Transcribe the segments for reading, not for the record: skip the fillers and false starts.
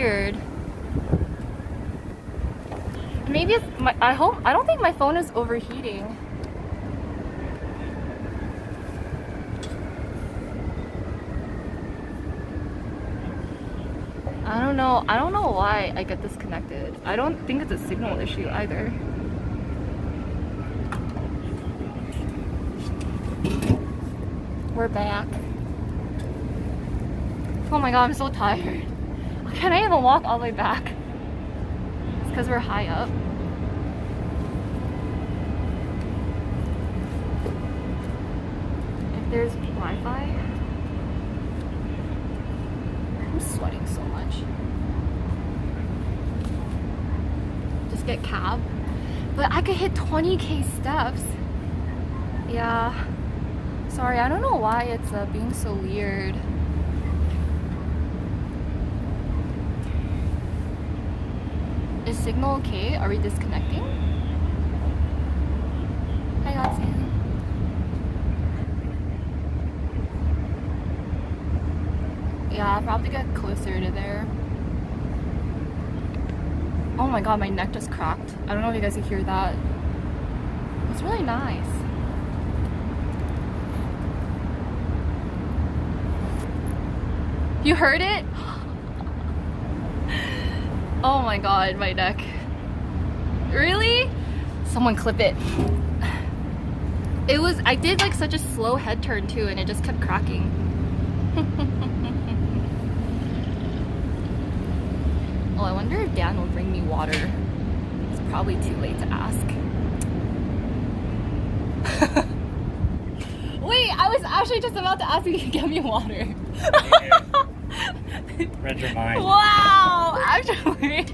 weird. Maybe it's my, I don't think my phone is overheating. I don't know why I get disconnected. I don't think it's a signal issue either. We're back. Oh my god, I'm so tired. Can I even walk all the way back? It's because we're high up. If there's Wi-Fi. I'm sweating so much. Just get cab. But I could hit 20k steps. Yeah. Sorry, I don't know why it's being so weird. Is signal okay? Are we disconnecting? Hi, Yatsu. Yeah, I'll probably get closer to there. Oh my god, my neck just cracked. I don't know if you guys can hear that. It's really nice. You heard it? Oh my god, my neck. Really? Someone clip it. It was, I did like such a slow head turn too, and it just kept cracking. Oh, I wonder if Dan will bring me water. It's probably too late to ask. Wait, I was actually just about to ask if you could get me water. Read your mind. Wow, actually.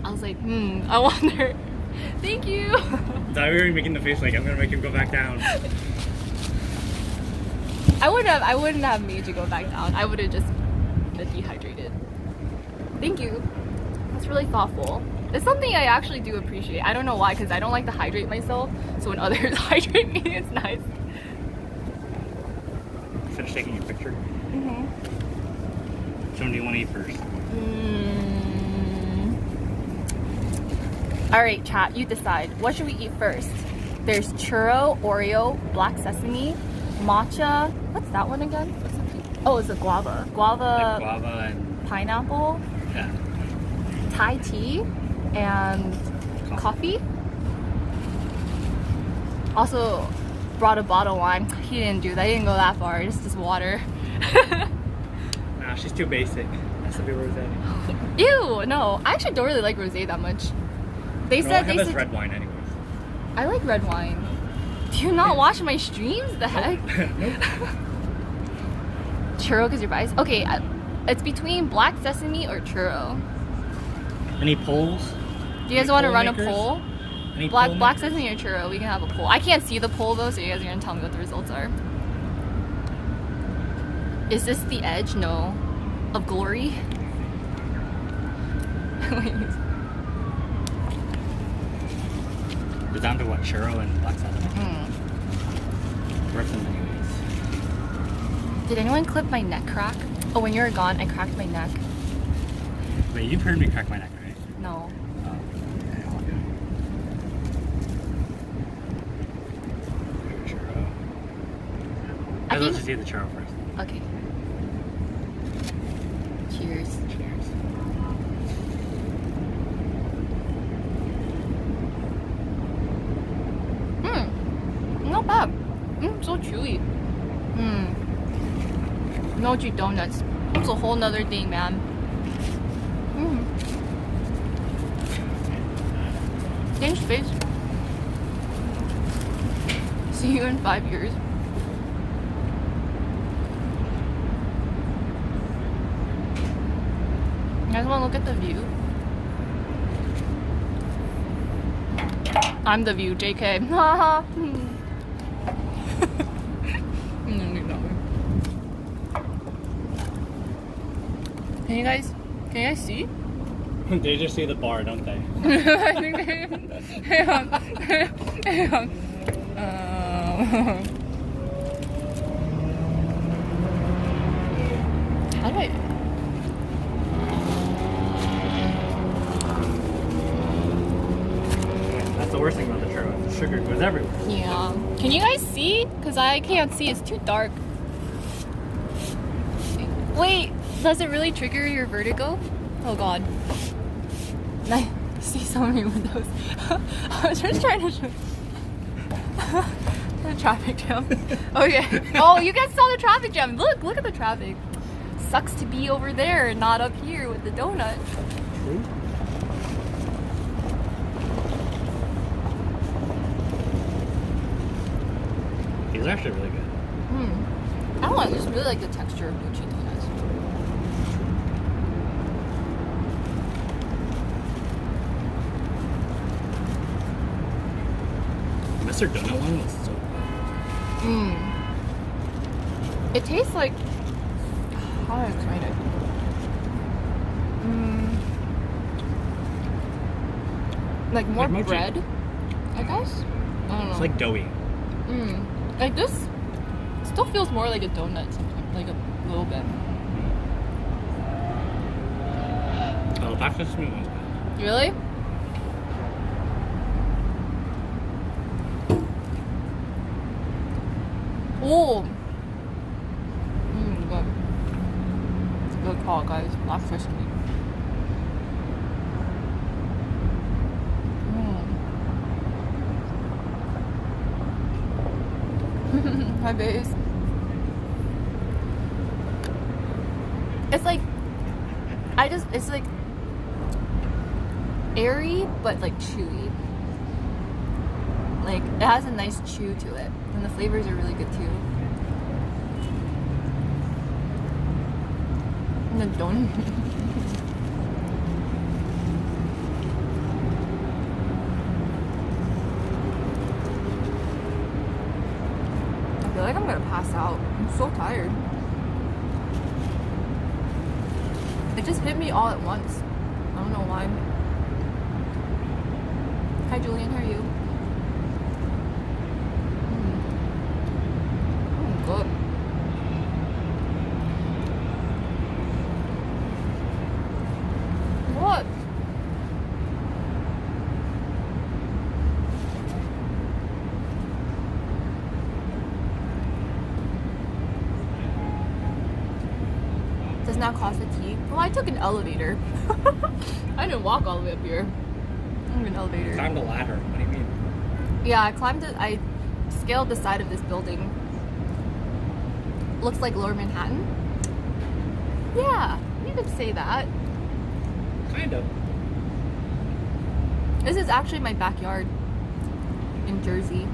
I was like, I wonder. Thank you. I was making the face like I'm gonna make him go back down. I wouldn't have made you go back down. I would have just been dehydrated. Thank you. That's really thoughtful. It's something I actually do appreciate. I don't know why, because I don't like to hydrate myself. So when others hydrate me, it's nice. Finish taking your picture? Mm-hmm. Which one do you want to eat first? Alright, chat, you decide. What should we eat first? There's churro, Oreo, black sesame, matcha. What's that one again? Oh, it's a guava. Guava, Like guava and pineapple, yeah. Thai tea, and coffee. Also brought a bottle of wine. He didn't do that. He didn't go that far. It's just water. Nah, she's too basic. Has to be rosé. Ew, no. I actually don't really like rosé that much. They No, said I have this red wine anyways. I like red wine. Do you not watch my streams? The heck? Nope. Churro because you're biased? Okay, it's between black sesame or churro. Any polls? Do you guys want to run a poll? Any Black sesame or churro? We can have a poll. I can't see the poll though, so you guys are gonna tell me what the results are. Is this the edge? No. Of glory? We're down to what? Churro and black sesame. Worth them anyways. Did anyone clip my neck crack? Oh, when you were gone, I cracked my neck. Wait, you've heard me crack my neck, right? No. Oh. Churro. I Let's think... just eat the churro first. Okay. Cheers. Cheers. Not bad. So chewy. Mochi donuts. It's a whole nother thing, man. Change face. See you in 5 years. You guys want to look at the view? I'm the view, JK. Haha. Can you guys see? They just see the bar, don't they? I think they... Hang on. Hang on. might. That's the worst thing about the churros. The sugar goes everywhere. Yeah. Can you guys see? Because I can't see. It's too dark. Wait, does it really trigger your vertigo? Oh god. I see so many windows. I was just trying to show. The traffic jam. Okay. Oh, you guys saw the traffic jam. Look at the traffic. Sucks to be over there and not up here with the donut. True. These are actually really good. I don't know, I just really like the texture of mochi donuts. Mr. Donut one was so good. It tastes like. How do I explain it? Like more Like mochi. bread, I guess. I don't know. It's like doughy. Like this still feels more like a donut sometimes, like a little bit. Oh, the black sesame one's good. Really? Oh. Good. Good call, guys. Black sesame. Hi, base. It's like, it's like airy, but like chewy. Like, it has a nice chew to it. And the flavors are really good too. And the donut. I feel like I'm gonna pass out. I'm so tired. It just hit me all at once. I don't know why. Hi Julian, how are you? Good. What? Does not cost a tea. Well, I took an elevator. I didn't walk all the way up here. I took an elevator. Climbed a ladder. What do you mean? Yeah, I climbed it. I scaled the side of this building. Looks like Lower Manhattan. Yeah, you could say that. Kind of. This is actually my backyard in Jersey.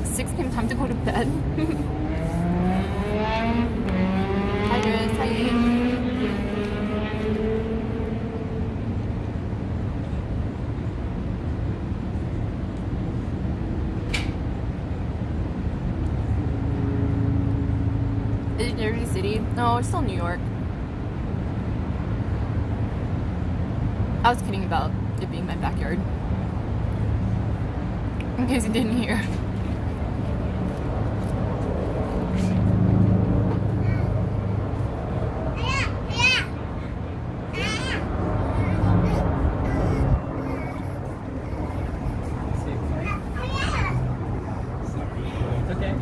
6 p.m. time to go to bed. Hi, Chris. Hi. Is it Jersey City? No, it's still New York. I was kidding about it being my backyard. In case you didn't hear. Okay.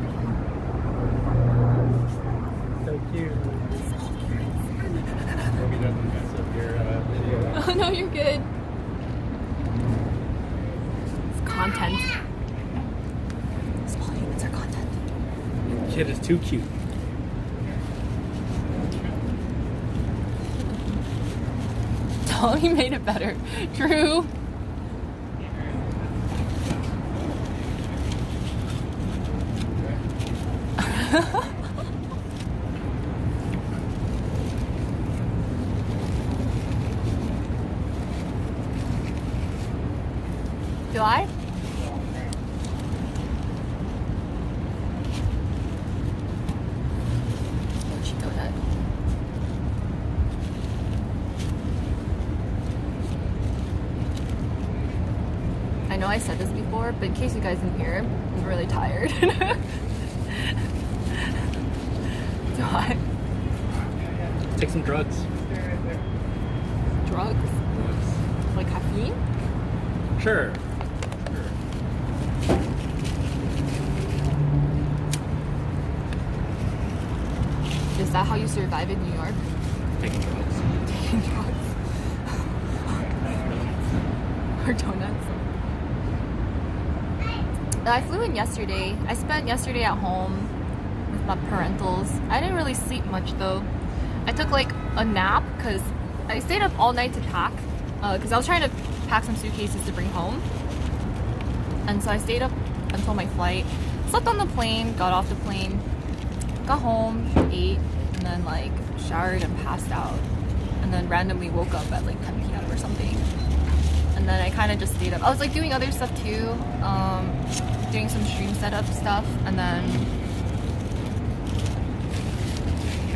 So cute. Maybe doesn't mess up your video. Oh no, you're good. It's content. Small humans are content. Kid is too cute. Oh, he made it better. True. Do I? Mochi donut. But in case you guys didn't hear, I'm really tired. Do I? Take some drugs. Drugs? Like caffeine? Sure. Is that how you survive in New York? Taking drugs. Taking drugs? Or donuts? I flew in yesterday. I spent yesterday at home with my parentals. I didn't really sleep much though. I took like a nap because I stayed up all night to pack because I was trying to pack some suitcases to bring home. And so I stayed up until my flight. Slept on the plane, got off the plane, got home, ate, and then like showered and passed out. And then randomly woke up at like 10 p.m. or something. And then I kind of just stayed up. I was like doing other stuff too, doing some stream setup stuff, and then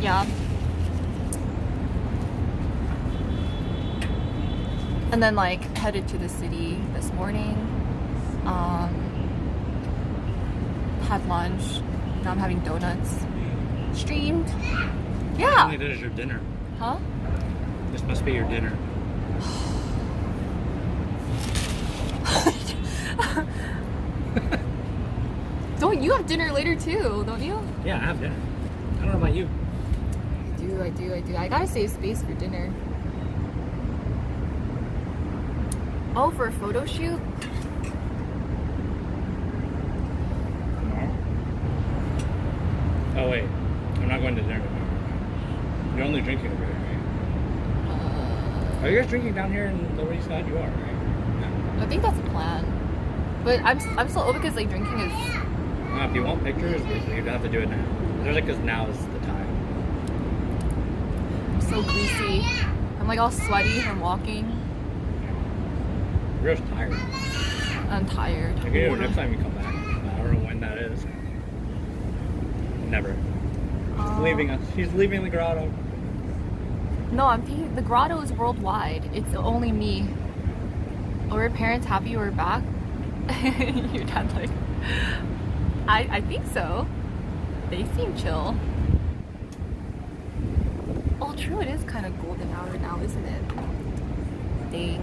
yeah. And then like headed to the city this morning. Had lunch. Now I'm having donuts. Streamed. Yeah. Only this is your dinner. Huh? This must be your dinner. Don't you have dinner later too, don't you? Yeah, I have dinner. I don't know about you. I do. I gotta save space for dinner. Oh, for a photo shoot? Tomorrow? Oh wait, I'm not going to dinner tomorrow. You're only drinking over here, right? Are you guys drinking down here in the Lower East Side? You are, right? I think that's the plan. But I'm still open because like drinking is. If you want pictures, you'd have to do it now. There's like, because now is the time. I'm so greasy. I'm like all sweaty from walking. You're just tired. I'm tired. Like, you know, next time you come back. I don't know when that is. Never. She's leaving us. She's leaving the grotto. No, I'm thinking the grotto is worldwide. It's only me. Are your parents happy we're back? Your dad like, I think so. They seem chill. Oh, true. It is kind of golden hour now, isn't it? Dang.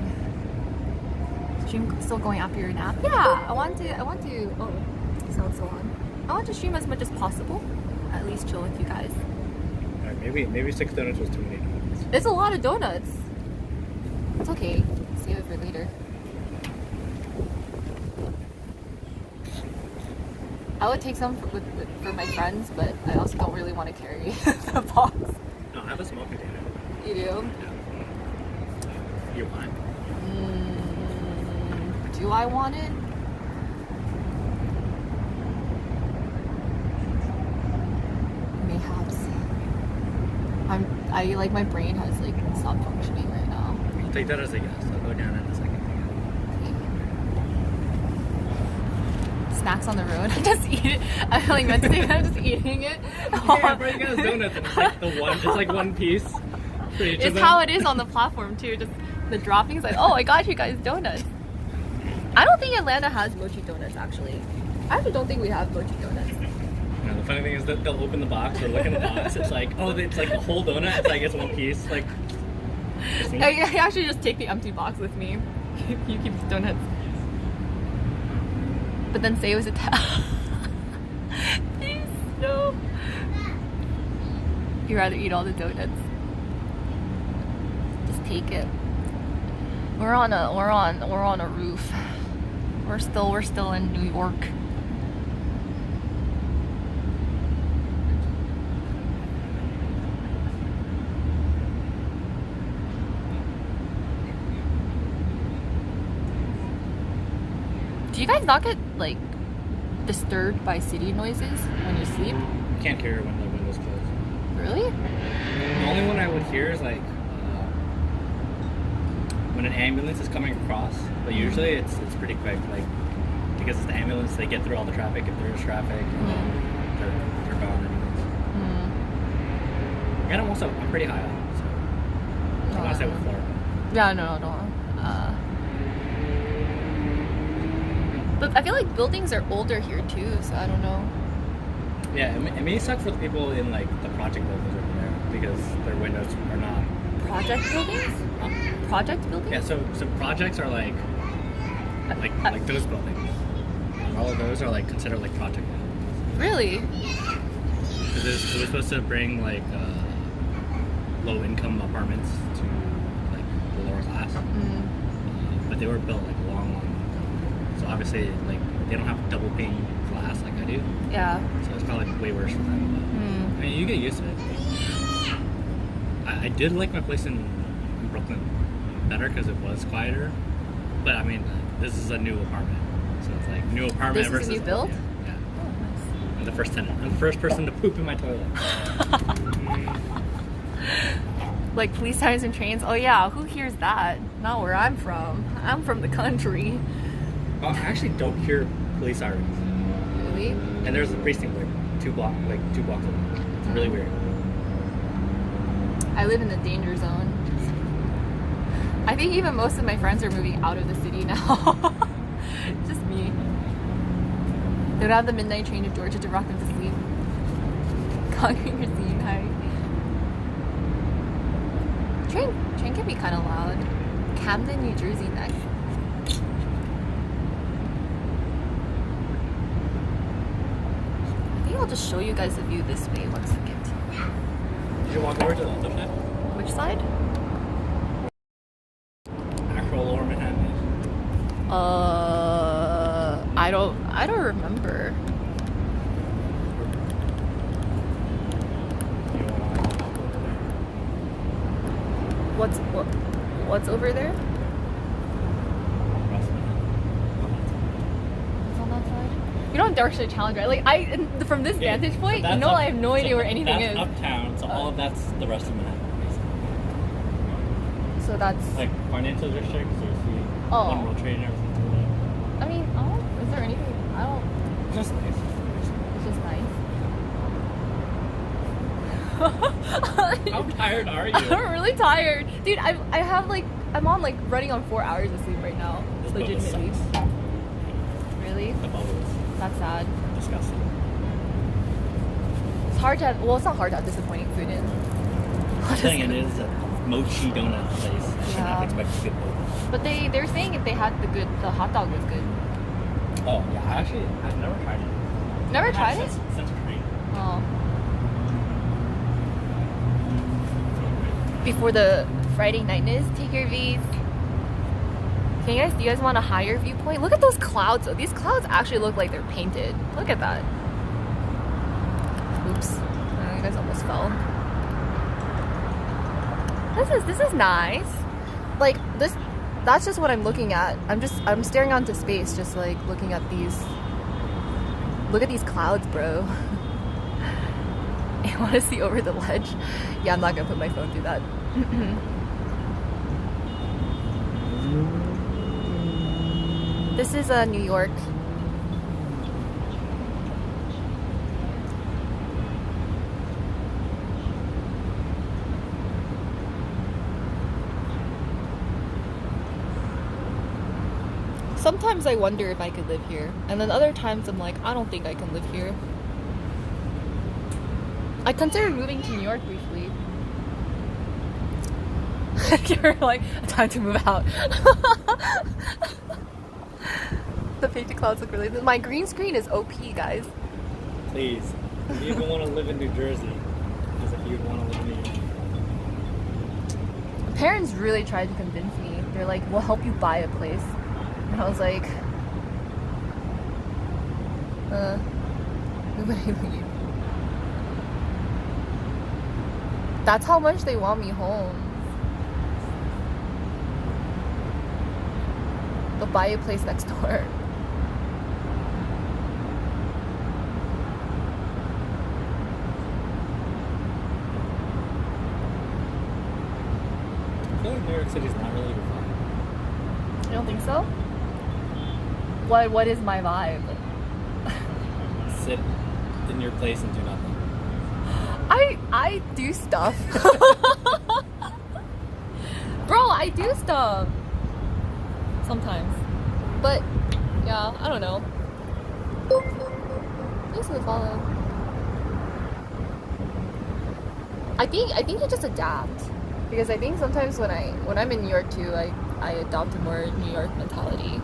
Stream still going after your nap? Yeah, I want to. Oh, sounds so on. I want to stream as much as possible. At least chill with you guys. Alright, maybe 6 donuts was too many donuts. It's a lot of donuts. It's okay. Save it for later. I would take some for my friends, but I also don't really want to carry the box. No, I have a small container. You do? Yeah. You want it? Do I want it? Mayhaps. I like my brain has like stopped functioning right now. I'll take that as a yes. I'll go down in a second. Snacks on the road. I just eat it. I'm like meant to say I'm just eating it. Yeah, but you guys donuts and it's like it's like one piece for each of It's them. how it is on the platform too. Just the droppings. Like, oh, I got you guys donuts. I don't think Atlanta has mochi donuts actually. I actually don't think we have mochi donuts. You know, the funny thing is that they'll open the box or look in the box. It's like, oh, it's like a whole donut. It's like it's one piece. Like, I actually just take the empty box with me. You keep the donuts. But then say it was a Please, no. You'd rather eat all the donuts. Just take it. We're on a roof. We're still in New York. Do you guys not get like disturbed by city noises when you sleep? you can't hear when the window's closed. Really? The only one I would hear is like when an ambulance is coming across. But usually it's pretty quick. Like because it's the ambulance, they get through all the traffic if there's traffic, and then they're gone anyways. And I'm also pretty high up, so I want to say what floor. Yeah, no. But I feel like buildings are older here too, so I don't know. Yeah, it may suck for the people in like the project buildings over there because their windows are not. Project buildings? Project buildings? Yeah, so projects are like those buildings. All of those are like considered like project buildings. Really? Because it was supposed to bring like low income apartments to like the lower class, but they were built like long ago. So obviously like they don't have double pane glass like I do. Yeah. So it's probably way worse for them. But, I mean, you get used to it. I did like my place in Brooklyn better because it was quieter. But I mean, this is a new apartment, so it's like new apartment This is a versus new build? Yeah. Oh, nice. I'm the first tenant. I'm the first person to poop in my toilet. Like police sirens and trains. Oh yeah, who hears that? Not where I'm from. I'm from the country. I actually don't hear police sirens. Really? And there's a precinct like two blocks away. It's really weird. I live in the danger zone. I think even most of my friends are moving out of the city now. Just me. They don't have the midnight train to Georgia to rock them to sleep. Conquering your scene, hi. Train can be kind of loud. Camden, New Jersey next. I think I'll just show you guys the view this way. 1 second. Did you walk over to the other side? Which side? Actual Lower Manhattan. I don't remember. You want to walk over there? What's over there? Across Manhattan. What's on that side? You don't actually challenge, right? Like from this Yeah, vantage so point, that's I have no idea where anything that's is. uptown, so all of that's the rest of Manhattan. Basically. So that's. Like financial district, so you see Oh. One World Trade and everything like I mean, is there anything? I don't. that. It's just nice. It's just nice. How tired are you? I'm really tired, dude. I'm on like running on 4 hours of sleep right now. This boat Legitimately. sucks. Really? The bubbles. That's sad. Disgusting. It's hard to have. Well, it's not hard to have disappointing food in. The thing it is a mochi donut place. I should Yeah. not expect good food. But they're saying if they had the hot dog was good. Oh yeah, actually I've never tried it. Never tried it? Since Korea. Oh. Before the Friday nightness, take your V's. Do you guys want a higher viewpoint? Look at those clouds though. These clouds actually look like they're painted. Look at that. Oops. Oh, you guys almost fell. This is nice. Like this that's just what I'm looking at. I'm staring onto space, just like looking at these. Look at these clouds, bro. I want to see over the ledge. Yeah, I'm not gonna put my phone through that. This is New York. Sometimes I wonder if I could live here, and then other times I'm like, I don't think I can live here. I considered moving to New York briefly. You're like, time to move out. The painted clouds look really. My green screen is OP, guys. Please. If you even want to live in New Jersey, because if you want to live in New York. Parents really tried to convince me. They're like, we'll help you buy a place. And I was like, when would I leave? That's how much they want me home. They'll buy a place next door. I feel like New York City's not really your vibe. You don't think so? What is my vibe? Sit in your place and do nothing. I do stuff. Bro, I do stuff. Sometimes. But Yeah, I don't know. Thanks for the follow. I think you just adapt because I think sometimes when I'm in New York too, I adopt a more New York mentality.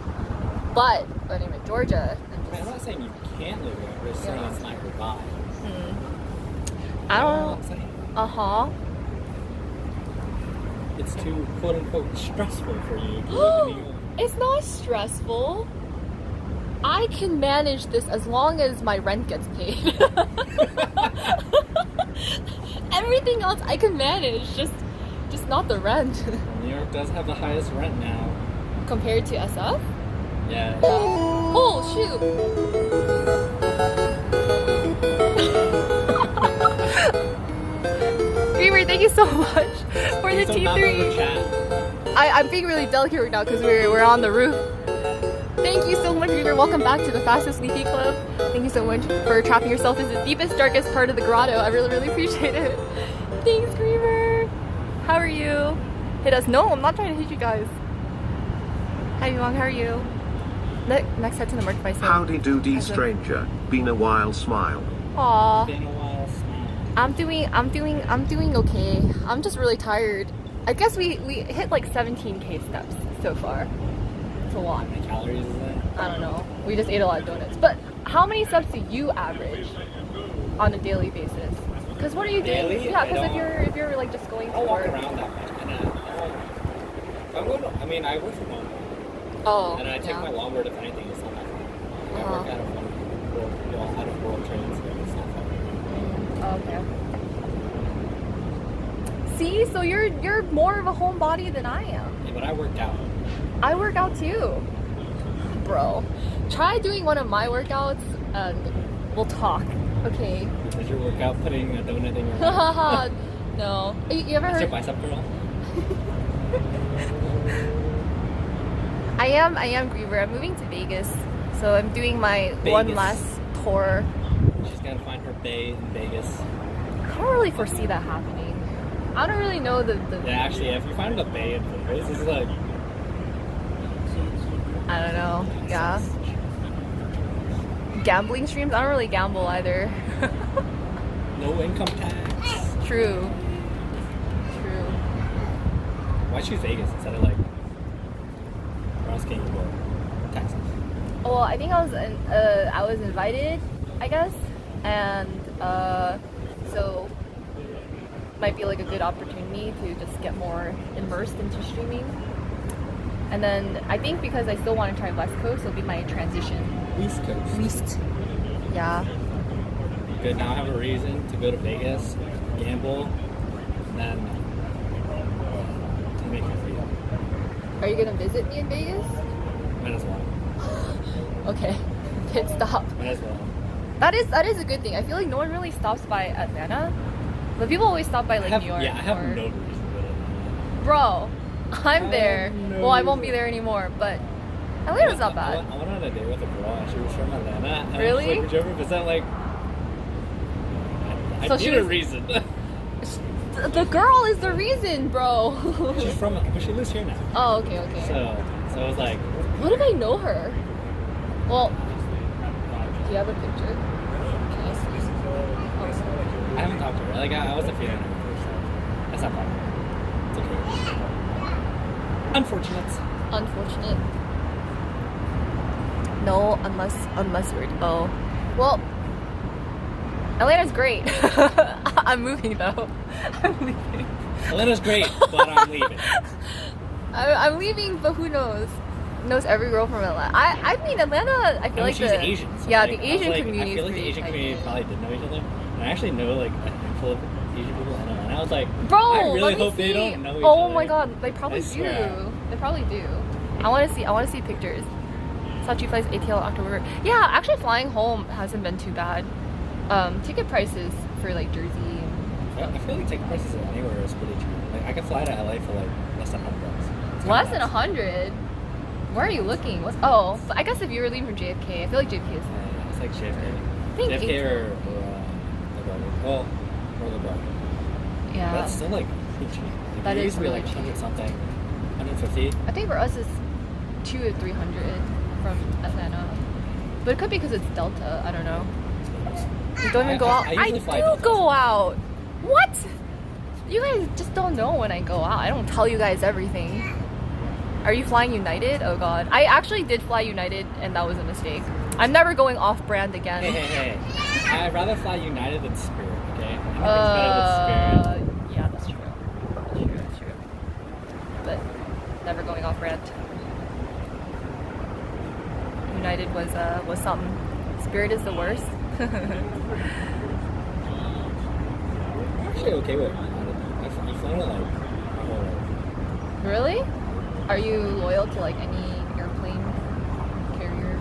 But when I'm in Georgia, I'm not saying you can't live there. I'm just saying it's not your vibe. I You know what don't. I'm saying? Uh-huh. It's too quote unquote stressful for you to live in New York. It's not stressful. I can manage this as long as my rent gets paid. Everything else I can manage, just not the rent. New York does have the highest rent now. Compared to SF? Yeah. Oh shoot! Beaver, thank you so much for the T3. I'm being really delicate right now because we're on the roof. Thank you so much, Beaver. Welcome back to the Fastest Leafy Club. Thank you so much for trapping yourself in the deepest, darkest part of the grotto. I really, really appreciate it. Thanks, Beaver. How are you? Hit us. No, I'm not trying to hit you guys. Hi, Yuang. How are you? Next, head to the market by saying. Howdy doody stranger. Been a while, smile. Aww. Been a while, smile. I'm doing okay. I'm just really tired. I guess we hit like 17K steps so far. It's a lot. How many calories is that? I don't know. We just ate a lot of donuts. But how many steps do you average on a daily basis? Because what are you doing? Daily? Yeah, because if you're like just going I'll walk for around that much. And I work from home. Oh. And I take yeah. my longboard if anything. It's not that far. I Uh-huh. work out of World Trade, so it's not far. Okay. See, so you're more of a homebody than I am. Yeah, but I worked out. I work out too, bro. Try doing one of my workouts and we'll talk. Okay. Does your workout putting a donut in your mouth? No. You ever That's your heard? bicep curl? I am Griever. I'm moving to Vegas, so I'm doing my one Vegas. last tour. She's gotta find her bae in Vegas. I can't really foresee that happening. I don't really know the Yeah, actually, if you find a bae in Vegas, it's like... I don't know. Yeah. Gambling streams? I don't really gamble either. No income tax. True. Why choose Vegas instead of like... Where else can you go? Texas. Well, I think I was invited, I guess, and so might be like a good opportunity to just get more immersed into streaming. And then I think because I still want to try West Coast, it'll be my transition. East Coast. Yeah. Good, now I have a reason to go to Vegas, gamble, and then make it free. Are you gonna visit me in Vegas? Might as well. Okay. Pit stop. Might as well. That is a good thing. I feel like no one really stops by Atlanta, but people always stop by like New York. Yeah, I have or... no reason to go to Atlanta. Bro, I'm there. no Well, I won't reason. be there anymore, but Atlanta's not bad. I went on a date with a girl and she was from Atlanta. And Really? I was like, would you ever visit? Like, I So need she a was- reason. The girl is the reason, bro. She's from, but she lives here now. Oh, okay, okay. So I was like, What if I know her? Well, do you have a picture? Can I see? Oh, I haven't talked to her. Like, I wasn't feeling her. So that's not problem. It's okay. Unfortunate. unfortunate. No, unless we're. Oh, well. Atlanta's great. I'm moving though. I'm leaving. Atlanta's great, but I'm leaving. I'm leaving, but who knows? Knows every girl from Atlanta. I mean Atlanta. I feel like she's the Asian. So yeah, like, the I was Asian like, community. I feel is like the pretty Asian tight. community probably didn't know each other. And I actually know like a handful of Asian people in Atlanta. And I was like, Bro, I really let me hope see. they don't know each Oh other. my god, they probably I do. swear. They probably do. I want to see pictures. Sachi flies ATL October. Yeah, actually flying home hasn't been too bad. Ticket prices for like Jersey. I feel like ticket prices anywhere is pretty cheap. Like I could fly to LA for like less than $100. It's Less kinda than nice. 100. Where are you looking? Oh, but I guess if you were leaving from JFK, I feel like JFK is. Yeah, it's like JFK. I think JFK or LaGuardia. Well, or LaGuardia. Yeah. That's still like pretty cheap. Like, That it is used to be really like cheap. 100 something, 150. I think for us it's 200 to 300. from Atlanta. But it could be because it's Delta. I don't know. You don't even go out. I usually fly do Delta. go out. What? You guys just don't know when I go out. I don't tell you guys everything. Are you flying United? Oh god. I actually did fly United and that was a mistake. I'm never going off-brand again. Hey. I'd rather fly United than Spirit, okay? Anything's better than Spirit. Yeah, that's true. That's true. But never going off-brand. United was something. Spirit is the worst. I'm actually okay with United. I've flown it like my whole life. Really? Are you loyal to like any airplane carrier?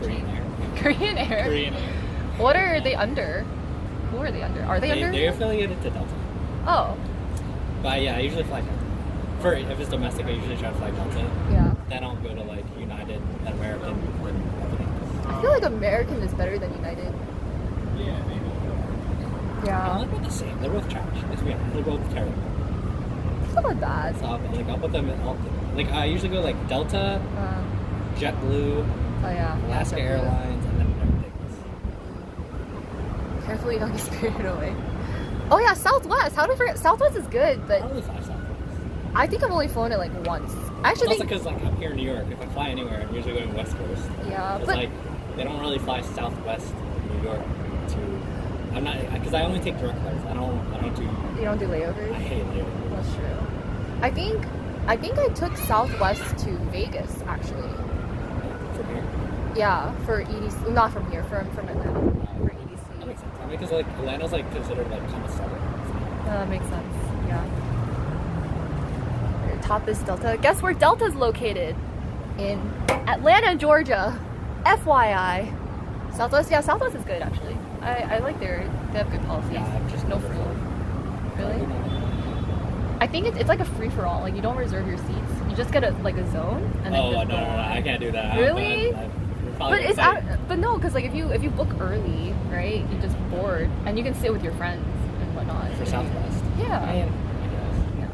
Korean Air. Korean Air? Korean Air. What are they under? Who are they under? Are they under? They're affiliated to Delta. Oh, But yeah, I usually fly Delta. If it's domestic, I usually try to fly Delta. yeah. Then I'll go to like United, then American, then everything else. I feel like American is better than United. Yeah, maybe. Yeah. They're both the same. They're both trash. Let's be honest. They're both terrible. It's not that bad. So I'll put them in all. Like I usually go like Delta, JetBlue, Oh yeah. Alaska Yeah, Airlines, and then everything else. Careful you don't get spirited away. Oh yeah, Southwest. How do I forget? Southwest is good, I but don't really fly Southwest. I think I've only flown it like once. I It's actually also think. because like I'm here in New York. If I fly anywhere, I'm usually going West Coast. Yeah, It's but like they don't really fly Southwest New York to. I'm not because I only take direct flights. I don't do. you don't do layovers. I hate layovers. That's true. I think I took Southwest to Vegas actually. From here. Yeah, for EDC. Not from here. From Atlanta. For That EDC. makes sense. I mean, because like Atlanta's like considered like kind of southern. That makes sense. Yeah. Your top is Delta. Guess where Delta's located? In Atlanta, Georgia. FYI. Southwest. Yeah, Southwest is good actually. I like they have good policies. Yeah, I've just no never food. flown. Really? I think it's like a free for all. Like you don't reserve your seats. You just get a zone and then Oh just no, go no, on. I can't do that. Really? But it's out. but no, because like if you book early, right, you just board and you can sit with your friends and whatnot. For Southwest. Yeah. I guess. Yeah.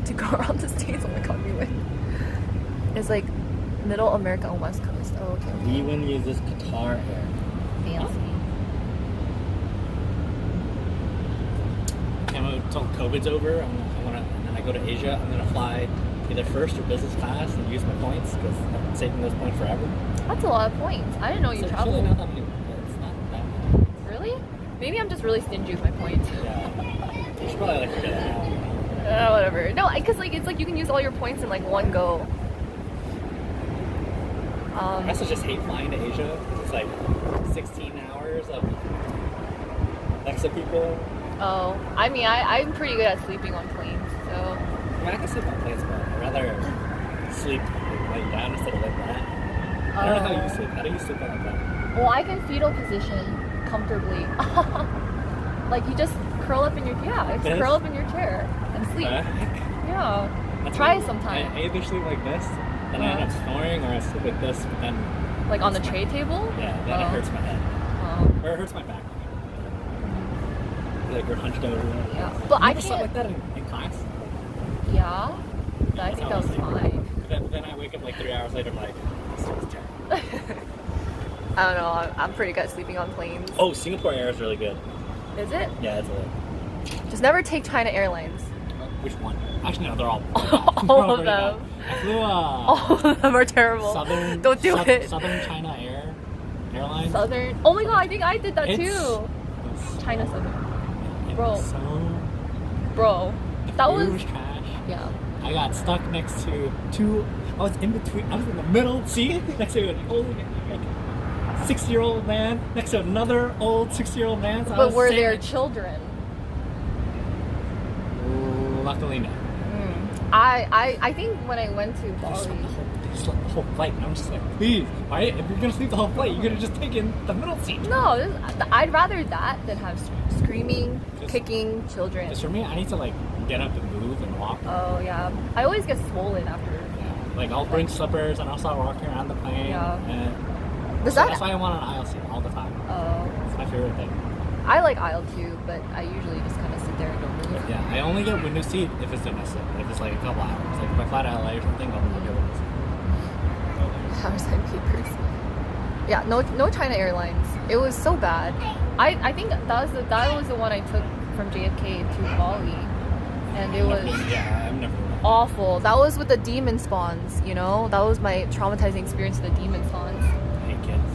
To go around the states, oh my god, we win. It's like Middle America and West Coast. Oh, okay. Even uses Qatar Air. Fancy. And until COVID's over, and then I go to Asia. I'm gonna fly either first or business class and use my points because I'm saving those points forever. That's a lot of points. I didn't know you So it's traveled. really not that many. It's not that many. Really? Maybe I'm just really stingy with my points. Yeah. You should probably like figure that out. Whatever. No, because like it's like you can use all your points in like one go. I also just hate flying to Asia. It's like 16 hours of next to people. Oh, I mean, I'm pretty good at sleeping on planes, so. I mean, I can sleep on planes, but I'd rather sleep laying down instead of laying flat. I don't know how you sleep. How do you sleep on a plane? Well, I can fetal position comfortably. Like you just curl up in your just This? curl up in your chair and sleep. Yeah. That's Try what- it sometime. I either sleep like this, then I end up snoring, or I sleep like this, but then Like on the tray table. yeah, then it hurts my head, Oh. or it hurts my back. Like you're hunched over. Yeah, but You I ever slept can't. like that in class. Yeah. But I That's think how that was sleep. fine. Then I wake up like 3 hours later, I'm like, this is terrible. I don't know. I'm pretty good at sleeping on planes. Oh, Singapore Air is really good. Is it? Yeah, it's a Just never take China Airlines. Which one? Actually, no, they're all. All of pretty them. bad. I flew All of them are terrible. Southern. Don't do it. Southern China Airlines. Southern. Oh my god, I think I did that It's- too. It's- China Southern. it Bro. was So Bro. That food was. trash. Yeah. I got stuck next to two. I was in between. I was in the middle seat next to an old, like, 60-year-old man next to another old 60-year-old man. So I But was were sitting- there children? Luckily, no. I think when I went to They Bali. slept the whole flight, and I'm just like, please, why? If you're gonna sleep the whole flight, you could have just taken the middle seat. No, I'd rather that than have screaming, Just- kicking children. Because for me, I need to like get up and move and walk. Oh yeah, I always get swollen after. Yeah. Like I'll bring slippers and I'll start walking around the plane. Yeah. And Does so that? that's why I want an aisle seat all the time. Oh, It's my favorite thing. I like aisle too, but I usually just kind of sit there and don't move. Yeah, I only get window seat if it's domestic. If it's like a couple hours. Like if I fly to LA or something, I'll get window seat. Parasite papers. Yeah, no China Airlines. It was so bad. I think that was the one I took from JFK to Bali, and it was Yeah, I've never. awful. That was with the demon spawns. You know, that was my traumatizing experience with the demon spawns. I hate kids.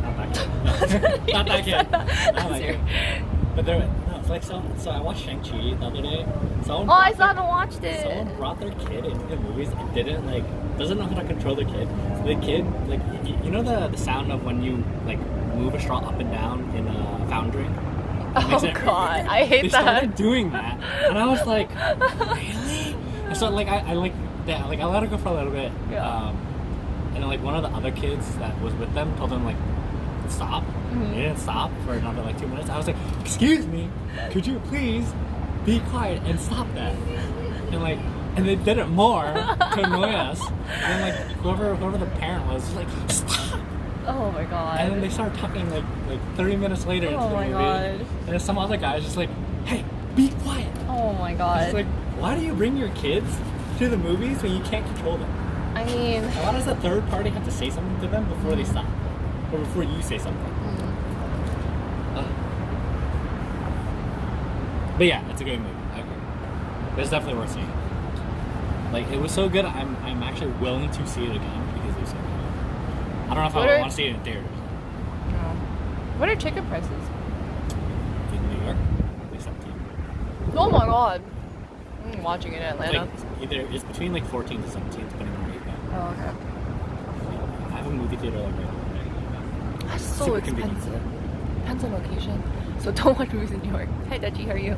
Not that kid. Not that kid. Not that kid. But there, no, it's like so I watched Shang-Chi the other day. Oh, I still haven't watched it. Someone brought their kid into the movies and doesn't know how to control their kid. So the kid, like, you know the sound of when you like move a straw up and down in a fountain drink? Oh god, I hate They that. started doing that, and I was like, really? And so like I like that, like I let it go for a little bit. Yeah. And then like one of the other kids that was with them told them like stop. Mm-hmm. They didn't stop for another like 2 minutes. I was like, excuse me, could you please be quiet and stop that? And they did it more to annoy us. And then like whoever the parent was like, stop. Oh my god. And then they started talking like 30 minutes later into Oh the my movie. God. And then some other guy was just like, hey, be quiet. Oh my god. It's like, why do you bring your kids to the movies when you can't control them? I mean, And why does the third party have to say something to them before they stop? Or before you say something? But yeah, it's a great movie. I agree. It's definitely worth seeing. Like, it was so good, I'm actually willing to see it again because it was so good. I don't know if I want to see it in theaters. no. What are ticket prices? In New York, like 17. Oh my god. I'm watching it in Atlanta. Like, it's between like 14 to 17, depending on where you go. Oh, okay. I have a movie theater like right there. That's so Super expensive. convenient. Depends on location. So don't watch movies in New York. Hi Dutchie, how are you?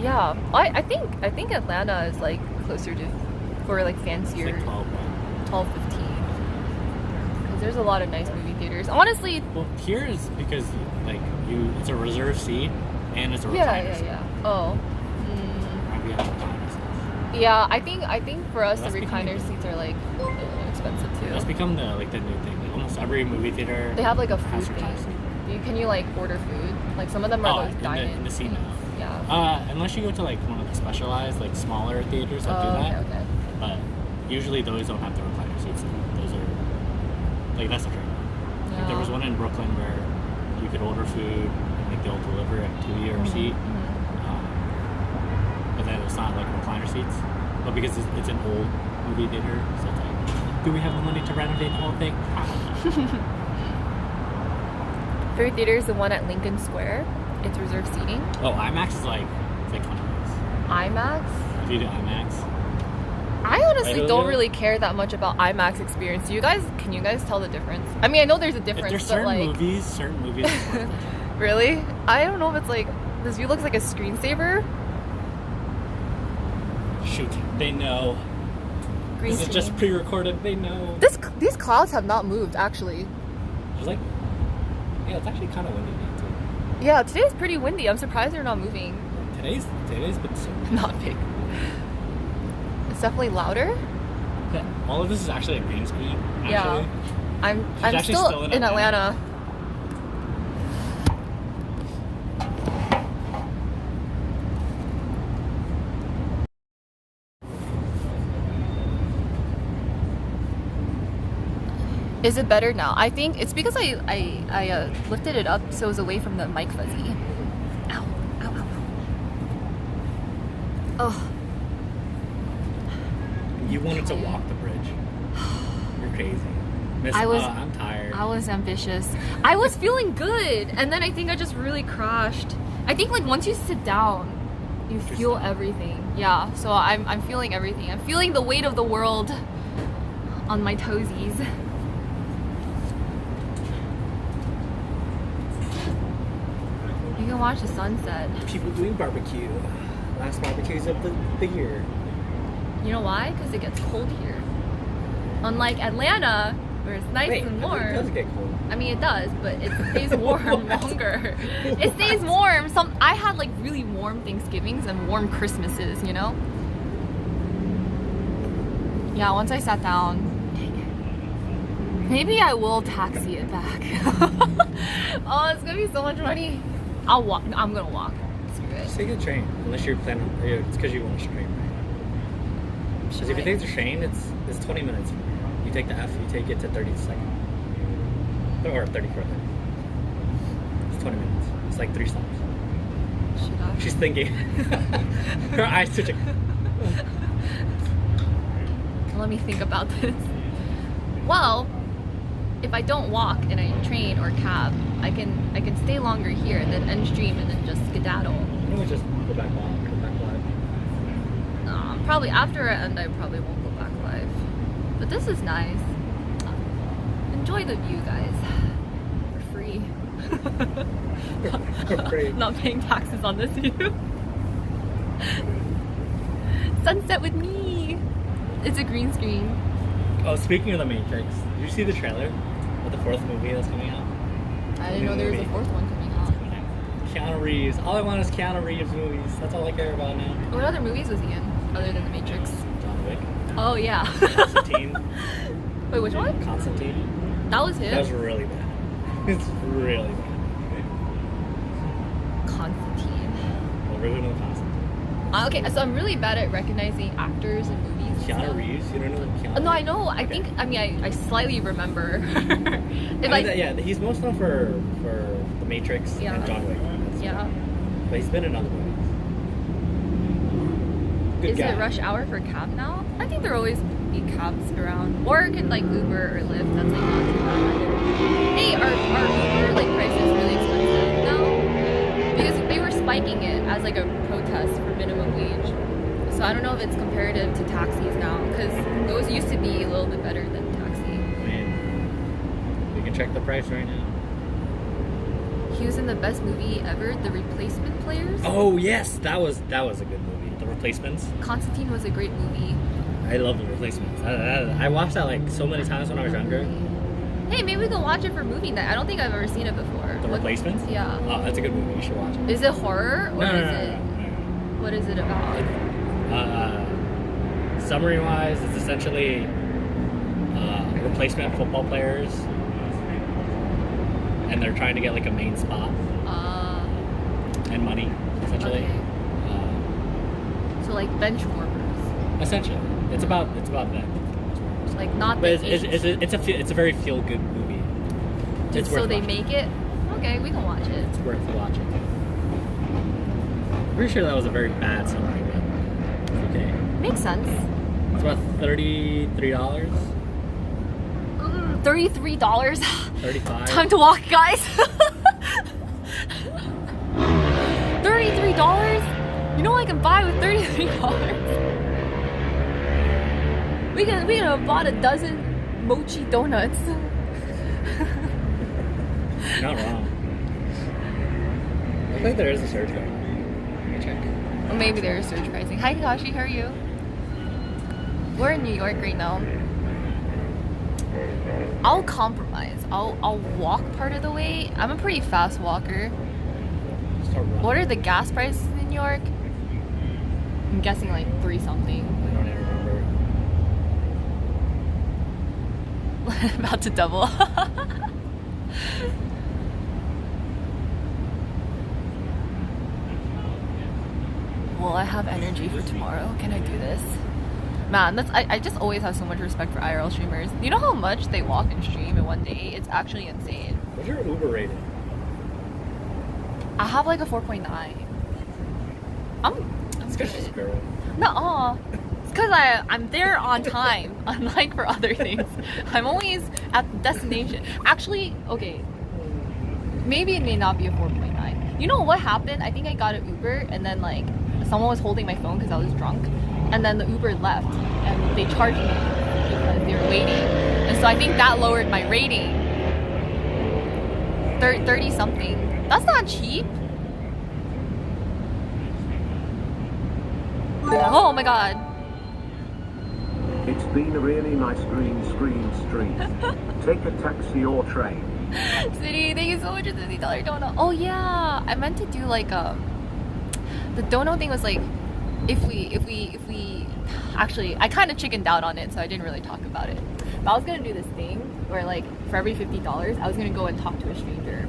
Yeah, I think Atlanta is like closer to for like It's fancier like 12. 15. Because there's a lot of nice movie theaters. Honestly, Well, here is because like it's a reserved seat and it's a yeah, recliner yeah, seat. yeah. Oh. We have recliner seats. Yeah, I think for us That's the becoming- recliner seats are like expensive That's too. become the new thing. Like, almost every movie theater They have like a has food recliner seats. thing. Can you like order food? Like some of them are those dine-in. in the seat now. Yeah. Unless you go to like one of the specialized like smaller theaters that do that. Okay. But usually those don't have the recliner seats. Those are like that's the trick. Like, there was one in Brooklyn where you could order food and like they'll deliver it to your seat. But then it's not like recliner seats. But because it's an old movie theater, so it's like, do we have the money to renovate the whole thing? Favorite theater is the one at Lincoln Square. It's reserved seating. Oh, IMAX is like it's like $20. IMAX? If you do IMAX, I honestly Right, don't Olivia? really care that much about IMAX experience. Can you guys tell the difference? I mean, I know there's a if difference, there's but certain like, movies, it's worth it. really? I don't know if it's like, this view looks like a screensaver. Shoot, they know. Green This is just screen. pre-recorded. They know. These clouds have not moved, actually. It's like, yeah, it's actually kind of windy now too. Yeah, today's pretty windy. I'm surprised they're not moving. Today's been so. Not big. It's definitely louder. Yeah, all of this is actually a green screen. Actually. Yeah. I'm actually still, still in in Atlanta. Is it better now? I think it's because I lifted it up so it was away from the mic fuzzy. Ow, ow, ow, ow. Oh, You wanted to walk the bridge. You're crazy. Miss, I was- I'm tired. I was ambitious. I was feeling good, and then I think I just really crashed. I think like once you sit down, you feel everything. Yeah, so I'm feeling everything. I'm feeling the weight of the world on my toesies. You can watch the sunset. People doing barbecue. Last barbecues of the year. You know why? Because it gets cold here. Unlike Atlanta, where it's nice and warm. It does get cold. I mean, it does, but it stays warm longer. It stays warm. I had like really warm Thanksgivings and warm Christmases, you know? Yeah, once I sat down, maybe I will taxi it back. Oh, it's gonna be so much money. I'll walk. I'm gonna walk. Screw it. Okay. Just take the train, unless you're planning. It's because you want to stream, right? Because if you take the train, it's 20 minutes. You take the F, you take it to 32nd. Or 34th. It's 20 minutes. It's like 3 stops. Should I? She's thinking. Her eyes twitching. Let me think about this. Well, if I don't walk and I train or cab, I can stay longer here and then end stream and then just skedaddle. Why don't we just go back live? Probably after I end, I probably won't go back live. But this is nice. Enjoy the view, guys. For free. For free. Not paying taxes on this view. Sunset with me. It's a green screen. Oh, speaking of The Matrix, did you see the trailer of the 4th movie that's coming out? I didn't know there was a 4th one coming out. Keanu Reeves. All I want is Keanu Reeves movies. That's all I care about now. What other movies was he in other than The Matrix? John Wick. Oh yeah. Constantine. Wait, which one? Constantine. That was him. That was really bad. It's really bad. Constantine. Original Constantine. Okay, so I'm really bad at recognizing actors in movies. and Keanu stuff. Reeves. You don't know Keanu? No, I know. I Okay. think. I mean, I slightly remember. If Yeah, he's most known for The Matrix Yeah. and John Wick. Yeah. But he's been in other movies. Good Is guy. it rush hour for cab now? I think there always be cabs around, or it could like Uber or Lyft. That's like not too bad. Hey, are Uber like prices really expensive now? Because they were spiking it as like a protest for minimum wage. So I don't know if it's comparative to taxis now, because those used to be a little bit better than taxi. I mean, we can check the price right now. He was in the best movie ever, The Replacement Players. Oh yes, that was a good movie. The Replacements. Constantine was a great movie. I love The Replacements. I watched that like so many times when I was younger. Hey, maybe we can watch it for movie night. I don't think I've ever seen it before. The Replacements. Yeah. Oh, that's a good movie. You should watch it. Is it horror or is it? No. What is it about? Summary wise, it's essentially replacement football players, and they're trying to get like a main spot and money, essentially. Okay. So like bench warmers, Essentially, it's about them. like not But the it's a very feel good movie. It's so worth they watching. make it. Okay, we can watch it. It's worth watching. I'm pretty sure that was a very bad summary, but it's okay. Makes sense. It's about $33, $33. $35. Time to walk, guys. $33. You know what I can buy with $33? We could have bought a dozen mochi donuts. Not wrong. I think there is a surge going on. Let me check. Or maybe they're surge pricing. Hi Takashi, how are you? We're in New York right now. I'll compromise. I'll walk part of the way. I'm a pretty fast walker. Start running. What are the gas prices in New York? I'm guessing like 3 something. I don't even remember. About to double. Will I have energy for tomorrow? Can I do this? Man, I just always have so much respect for IRL streamers. You know how much they walk and stream in one day? It's actually insane. What's your Uber rating? I have like a 4.9. I'm It's because she's a good. girl. No, it's because I'm there on time, unlike for other things. I'm always at the destination. Actually, okay, maybe it may not be a 4.9. You know what happened? I think I got an Uber and then like someone was holding my phone because I was drunk, and then the Uber left and they charged me because they were waiting, and so I think that lowered my rating. 30 something. That's not cheap. Oh my god. It's been a really nice green screen stream. Take a taxi or train. City, thank you so much for the $50 donut. Oh yeah, I meant to do like the donut thing was like if we actually I kind of chickened out on it, so I didn't really talk about it. But I was gonna do this thing where like for every $50 I was gonna go and talk to a stranger.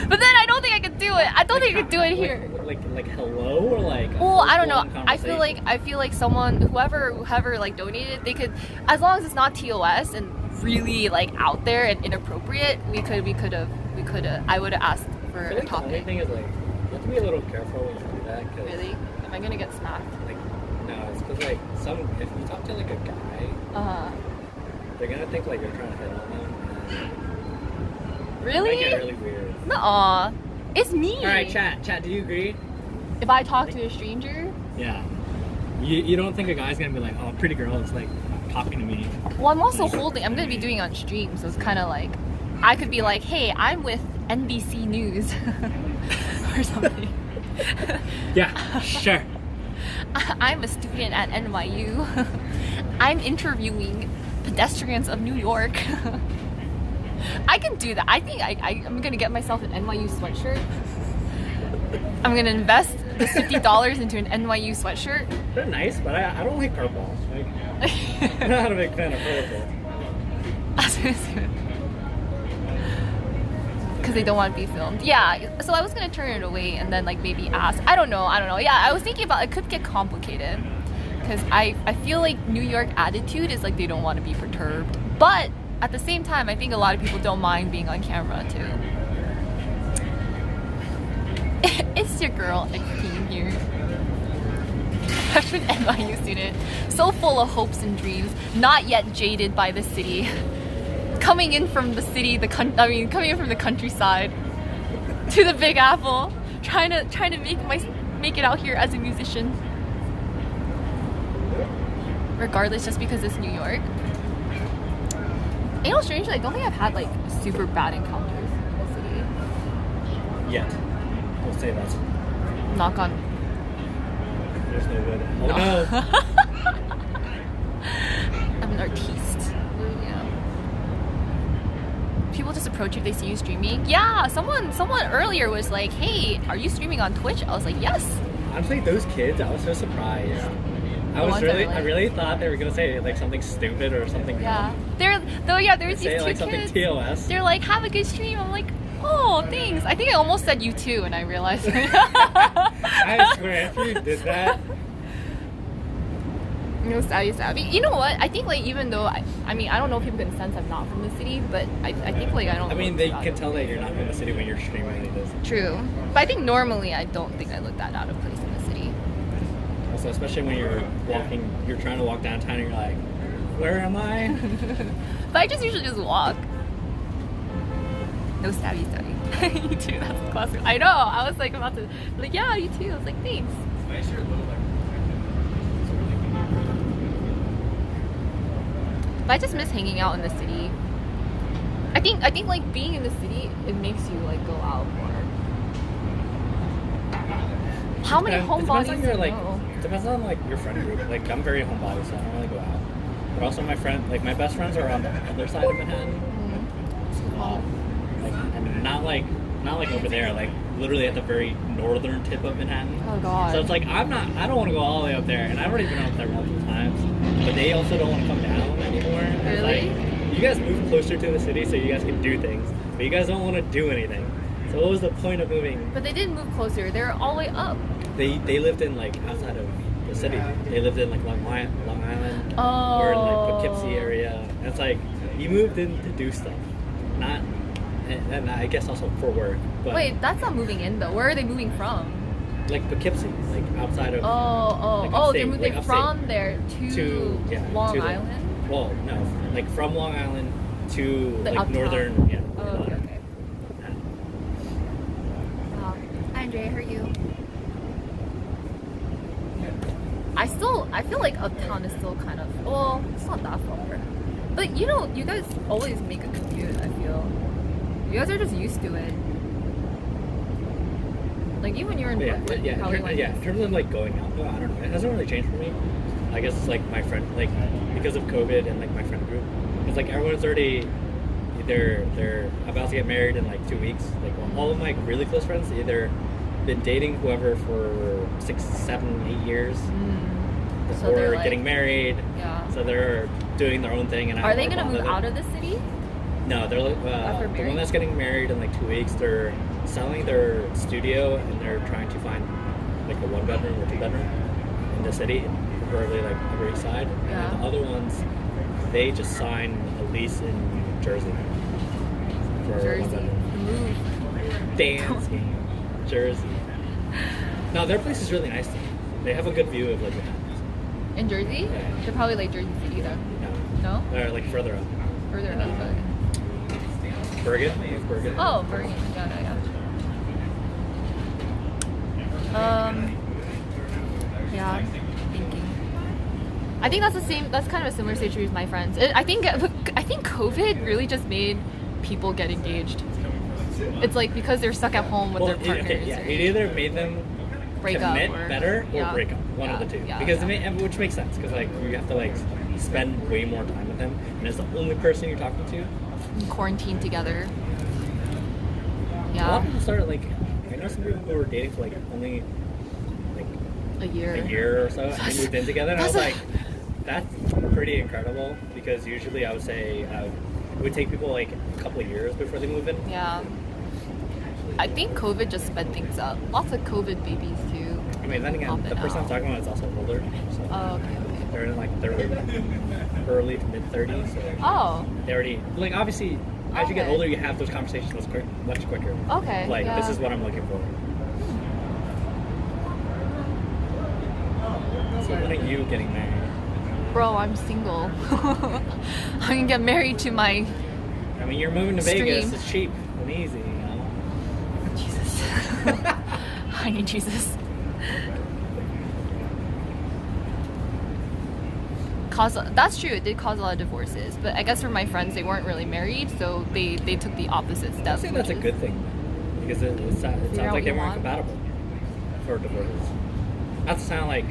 But then I don't don't think I could do it. I don't think I could do it here. Like hello or like. Well, I don't know. full-blown I feel like someone, whoever like donated, they could, as long as it's not TOS and really like out there and inappropriate, I would have asked for I feel a like the only topic. thing is like you have to be a little careful when you do that. 'Cause, Really? Am I gonna get smacked? Like no, it's because like if you talk to like a guy, they're gonna think like you're trying to hit on them. And it might get Really? really weird. Nuh-uh. It's me. All right, chat. Do you agree? If I talk to a stranger, Yeah. You don't think a guy's gonna be like, oh, pretty girl is like talking to me. well, I'm also I'm gonna be doing it on stream, so it's kind of like, I could be like, hey, I'm with NBC News or something. Yeah, sure. I'm a student at NYU. I'm interviewing pedestrians of New York. I can do that. I think I'm gonna get myself an NYU sweatshirt. I'm gonna invest this $50 into an NYU sweatshirt. They're nice, but I don't like purple. Like, I'm not a big fan of purple. Because they don't want to be filmed. Yeah, so I was gonna turn it away and then like maybe ask. I don't know. Yeah, I was thinking about it could get complicated. Because I feel like New York attitude is like they don't want to be perturbed. But at the same time, I think a lot of people don't mind being on camera too. It's your girl, Xteen here. Freshman NYU student, so full of hopes and dreams, not yet jaded by the city. Coming in from the city, coming in from the countryside to the Big Apple, trying to make it out here as a musician. Regardless, just because it's New York. You know, strangely, I don't think I've had like super bad encounters in the city. Yet. We'll say that. Knock on. There's no wood. Oh no! I'm an artiste. Yeah. People just approach you if they see you streaming. Yeah, someone earlier was like, "Hey, are you streaming on Twitch?" I was like, "Yes." Honestly, those kids, I was so surprised. I really thought they were gonna say like something stupid or something. Yeah. Dumb. There's these Say two like something kids. TOS. They're like, "Have a good stream." I'm like, "Oh, thanks." I think I almost said you too, and I realized. I swear, if you did that. No, savvy. You know what? I think like even though I don't know if people can sense I'm not from the city, but I think like I don't. I mean, look they out can of tell place. that you're not from the city when you're streaming like this. True, but I think normally I don't think I look that out of place in the city. Also, especially when you're trying to walk downtown and you're like, where am I? But I just usually just walk. No savvy. You too. That's a classic. I know. I was like about to like, yeah, you too. I was like, thanks. But I just miss hanging out in the city. I think like being in the city, it makes you like go out more. How many homebodies do you know? Depends on like your friend group. Like I'm very homebody, so I don't really go out. But also my best friends are on the other side of Manhattan. And not like over there, like literally at the very northern tip of Manhattan. Oh god. So it's like I don't want to go all the way up there, and I've already been up there multiple times. But they also don't want to come down anymore. It's Really? like, you guys move closer to the city so you guys can do things, but you guys don't want to do anything. So what was the point of moving? But they didn't move closer. They're all the way up. They lived in like outside of the city. They lived in like Long Island Oh. or in like Poughkeepsie area. And it's like you moved in to do stuff, not and I guess also for work. But Wait, that's not moving in though. Where are they moving from? like Poughkeepsie, like outside of They're upstate, moving like upstate. from there to Long to the- Island. Well, no, like from Long Island to The like uptown. northern. Yeah. Oh, okay. Hi, Andre. How are you? I feel like uptown is still kind of, well, it's not that far. But you know, you guys always make a commute, I feel. You guys are just used to it. Like even when you're in Brooklyn, you probably went in terms of like going out, no, I don't know. It hasn't really changed for me. I guess it's like my friend, like because of COVID and like my friend group. It's like everyone's already they're about to get married in like 2 weeks. Like all of my really close friends either been dating whoever for 6, 7, 8 years. So Or they're, like- getting married, Yeah. so they're doing their own thing. And Are they gonna move out of the city? No, they're like After the marriage? one that's getting married in like 2 weeks. They're selling their studio and they're trying to find like a 1-bedroom or 2-bedroom in the city, preferably like Upper East Side. And then Yeah. the other ones, they just signed a lease in Jersey for a Jersey. 1-bedroom. The move. Dance game, Jersey. No, their place is really nice though. They have a good view of like the mountains. In Jersey? Yeah. They're probably like Jersey City though. No, No? they're like further up. Further up. But... Bergen, North Bergen. Oh, Bergen. Yeah. Yeah, I'm thinking. I think that's the same. That's kind of a similar situation with my friends. I think COVID really just made people get engaged. It's like because they're stuck at home with their partners. It either made them Break up commit or- better or yeah. break up, one of the two. Yeah, Because yeah. which makes sense because like you have to like spend way more time with them, and it's the only person you're talking to. Quarantine together. A lot Yeah, of people started like I know some people who were dating for like only like a year. a year or so, and they moved in together, and I was That's like, that's pretty incredible because usually I would say it would take people like a couple of years before they move in. Yeah. I think COVID just sped things up. Lots of COVID babies too. I mean, then again, Pop it the person I'm out. talking about is also older, so Oh, okay. they're in like their early to mid 30s. So Oh, they already like obviously as you get Okay. older, you have those conversations much quicker. okay. Like yeah. this is what I'm looking for. So when are you getting married? Bro, I'm single. I can get married to my I mean, you're moving to Vegas. Stream. It's cheap and easy, you know. Jesus. I need Jesus. That's true. It did cause a lot of divorces, but I guess for my friends, they weren't really married, so they took the opposite step. I think that's a which good thing because it sounds out like what they you weren't want. compatible for divorces. Not to sound like,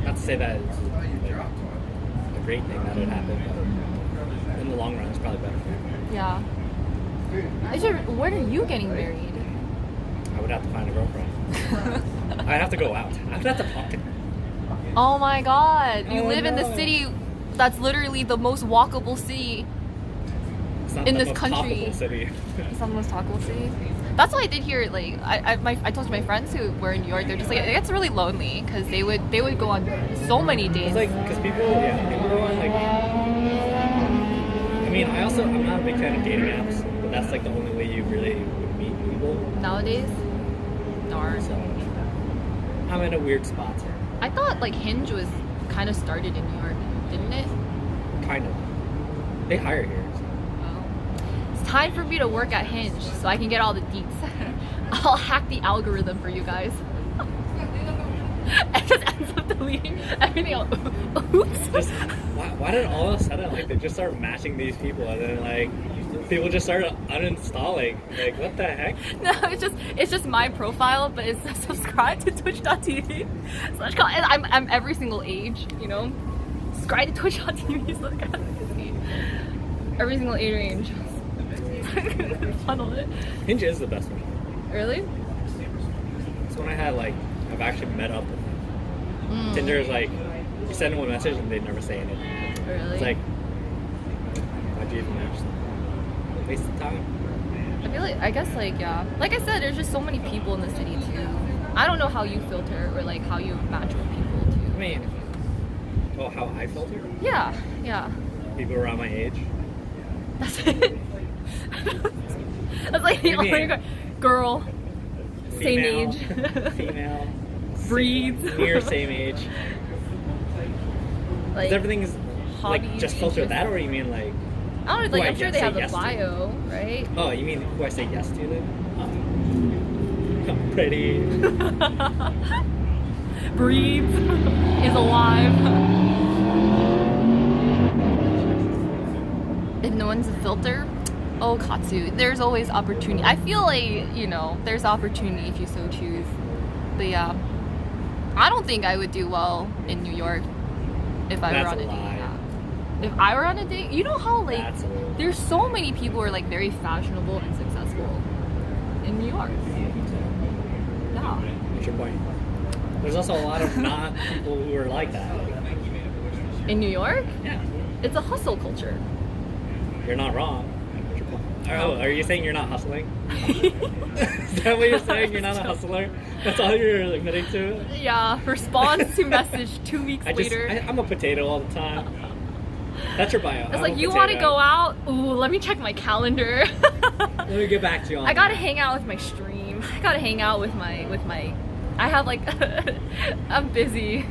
not to say that it's like a great thing that it happened, but in the long run, it's probably better for you. is- Yeah. When are you getting married? I would have to find a girlfriend. I'd have to go out. I'd have to talk to her. Oh my God! You Oh, live in the no. city that's literally the most walkable city. It's not In the this most country. talkable city. It's not the most talkable city. That's why I did hear. Like I told my friends who were in New York, they're just like it gets really lonely because they would go on so many dates. It's like because people go on like. I mean, I'm not a big fan of dating apps, but that's like the only way you really would meet people. Nowadays, darn. So I'm in a weird spot. I thought like Hinge was kind of started in New York, didn't it? Kind of. They hire here. So. Well, it's time for me to work at Hinge so I can get all the deets. I'll hack the algorithm for you guys. It just ends up deleting everything else. Oops. Just why did all of a sudden like they just start matching these people and then like people just started uninstalling? Like what the heck? No, it's just my profile, but it's subscribe to Twitch.tv. I'm every single age, you know. Subscribe to Twitch.tv. So I can see every single age range. Funnel it. Hinge is the best one. Really? It's when I had like I've actually met up with them. Tinder is like you send them a message and they never say anything. Really? It's like why'd you even match them? Waste of time. I feel like I guess like yeah. Like I said, there's just so many people in the city too. I don't know how you filter or like how you match with people I too. mean, well, how I filter? Yeah. People around my age. That's it. That's like the What do you only mean? girl, same Female, age, female, breeds, near same age. like Is everything's like hobbies, just filter interests. that, or you mean like? I don't know, who like I I'm sure can they say have a yes to? bio, right? Oh, you mean who I say yes to then? I'm pretty. Breeds, is alive. If no one's a filter, oh Katsu, there's always opportunity. I feel like, you know, there's opportunity if you so choose. But yeah, I don't think I would do well in New York if I That's were on a a date. lie. Yeah. If I were on a date, you know how like That's a lie. there's so many people who are like very fashionable and successful in New York. Yeah. What's your point? There's also a lot of not people who are like that. In New York, Yeah. it's a hustle culture. you're not wrong. Oh, are you saying you're not hustling? Is that what you're saying? You're not a hustler? That's all you're admitting to? Yeah, response to message 2 weeks later. I'm a potato all the time. That's your bio. It's like, you want to go out? Ooh, let me check my calendar. Let me get back to you on I gotta that. hang out with my stream. I gotta hang out with my. I have like, I'm busy.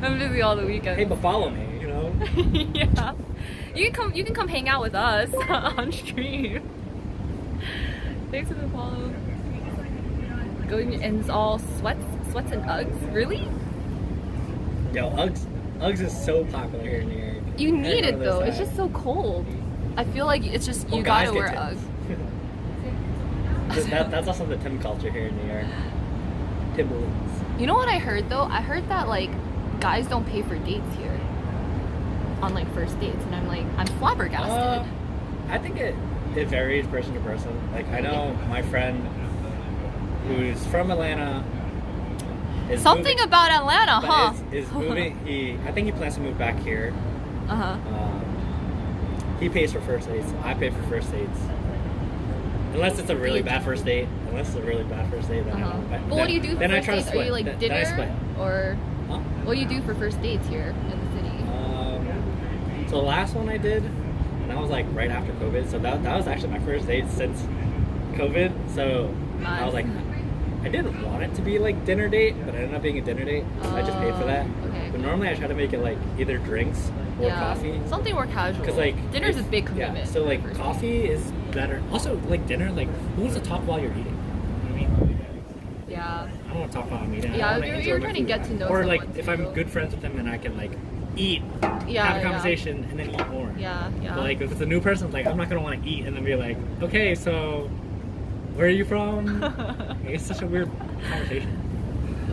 I'm busy all the weekend. Hey, but follow me, you know? Yeah, you can come hang out with us on stream. Thanks for the follow. Going and it's all sweats and Uggs. Really? Yo, Uggs is so popular here in New York. You need it Everyone though. knows It's that. just so cold. I feel like it's just you Well, guys gotta get wear Timbs. Uggs. That's also the Tim culture here in New York. Timberlands. You know what I heard though? I heard that like guys don't pay for dates here on like first dates, and I'm flabbergasted. I think it varies person to person. Like I know my friend who's from Atlanta. Is Something moving, about Atlanta, but huh? Is moving. I think he plans to move back here. Uh-huh. He pays for first dates. I pay for first dates. Unless it's a really bad first date. Then I don't know. But what do you do for then I first try to dates? Are split. you like Then I split. dinner or Huh? what do you do for first dates here in the city? So the last one I did, and that was like right after COVID. So that was actually my first date since COVID. So I was like, I didn't want it to be like dinner date, but it ended up being a dinner date. So I just paid for that. Okay. But normally I try to make it like either drinks or coffee. Something more casual. Because like dinner's a big commitment. Yeah, so like for first coffee is better. Also like dinner, like who wants to talk while you're eating? You know what I mean? dates. Yeah. I don't want to talk while I'm eating. Yeah, I wanna you're enjoy my trying to food. get to know Or like someone if too. I'm good friends with them and I can like eat, Yeah, have a yeah. conversation, and then eat more. Yeah, yeah. But like if it's a new person, like I'm not gonna want to eat and then be like, okay, so where are you from? Like, it's such a weird conversation.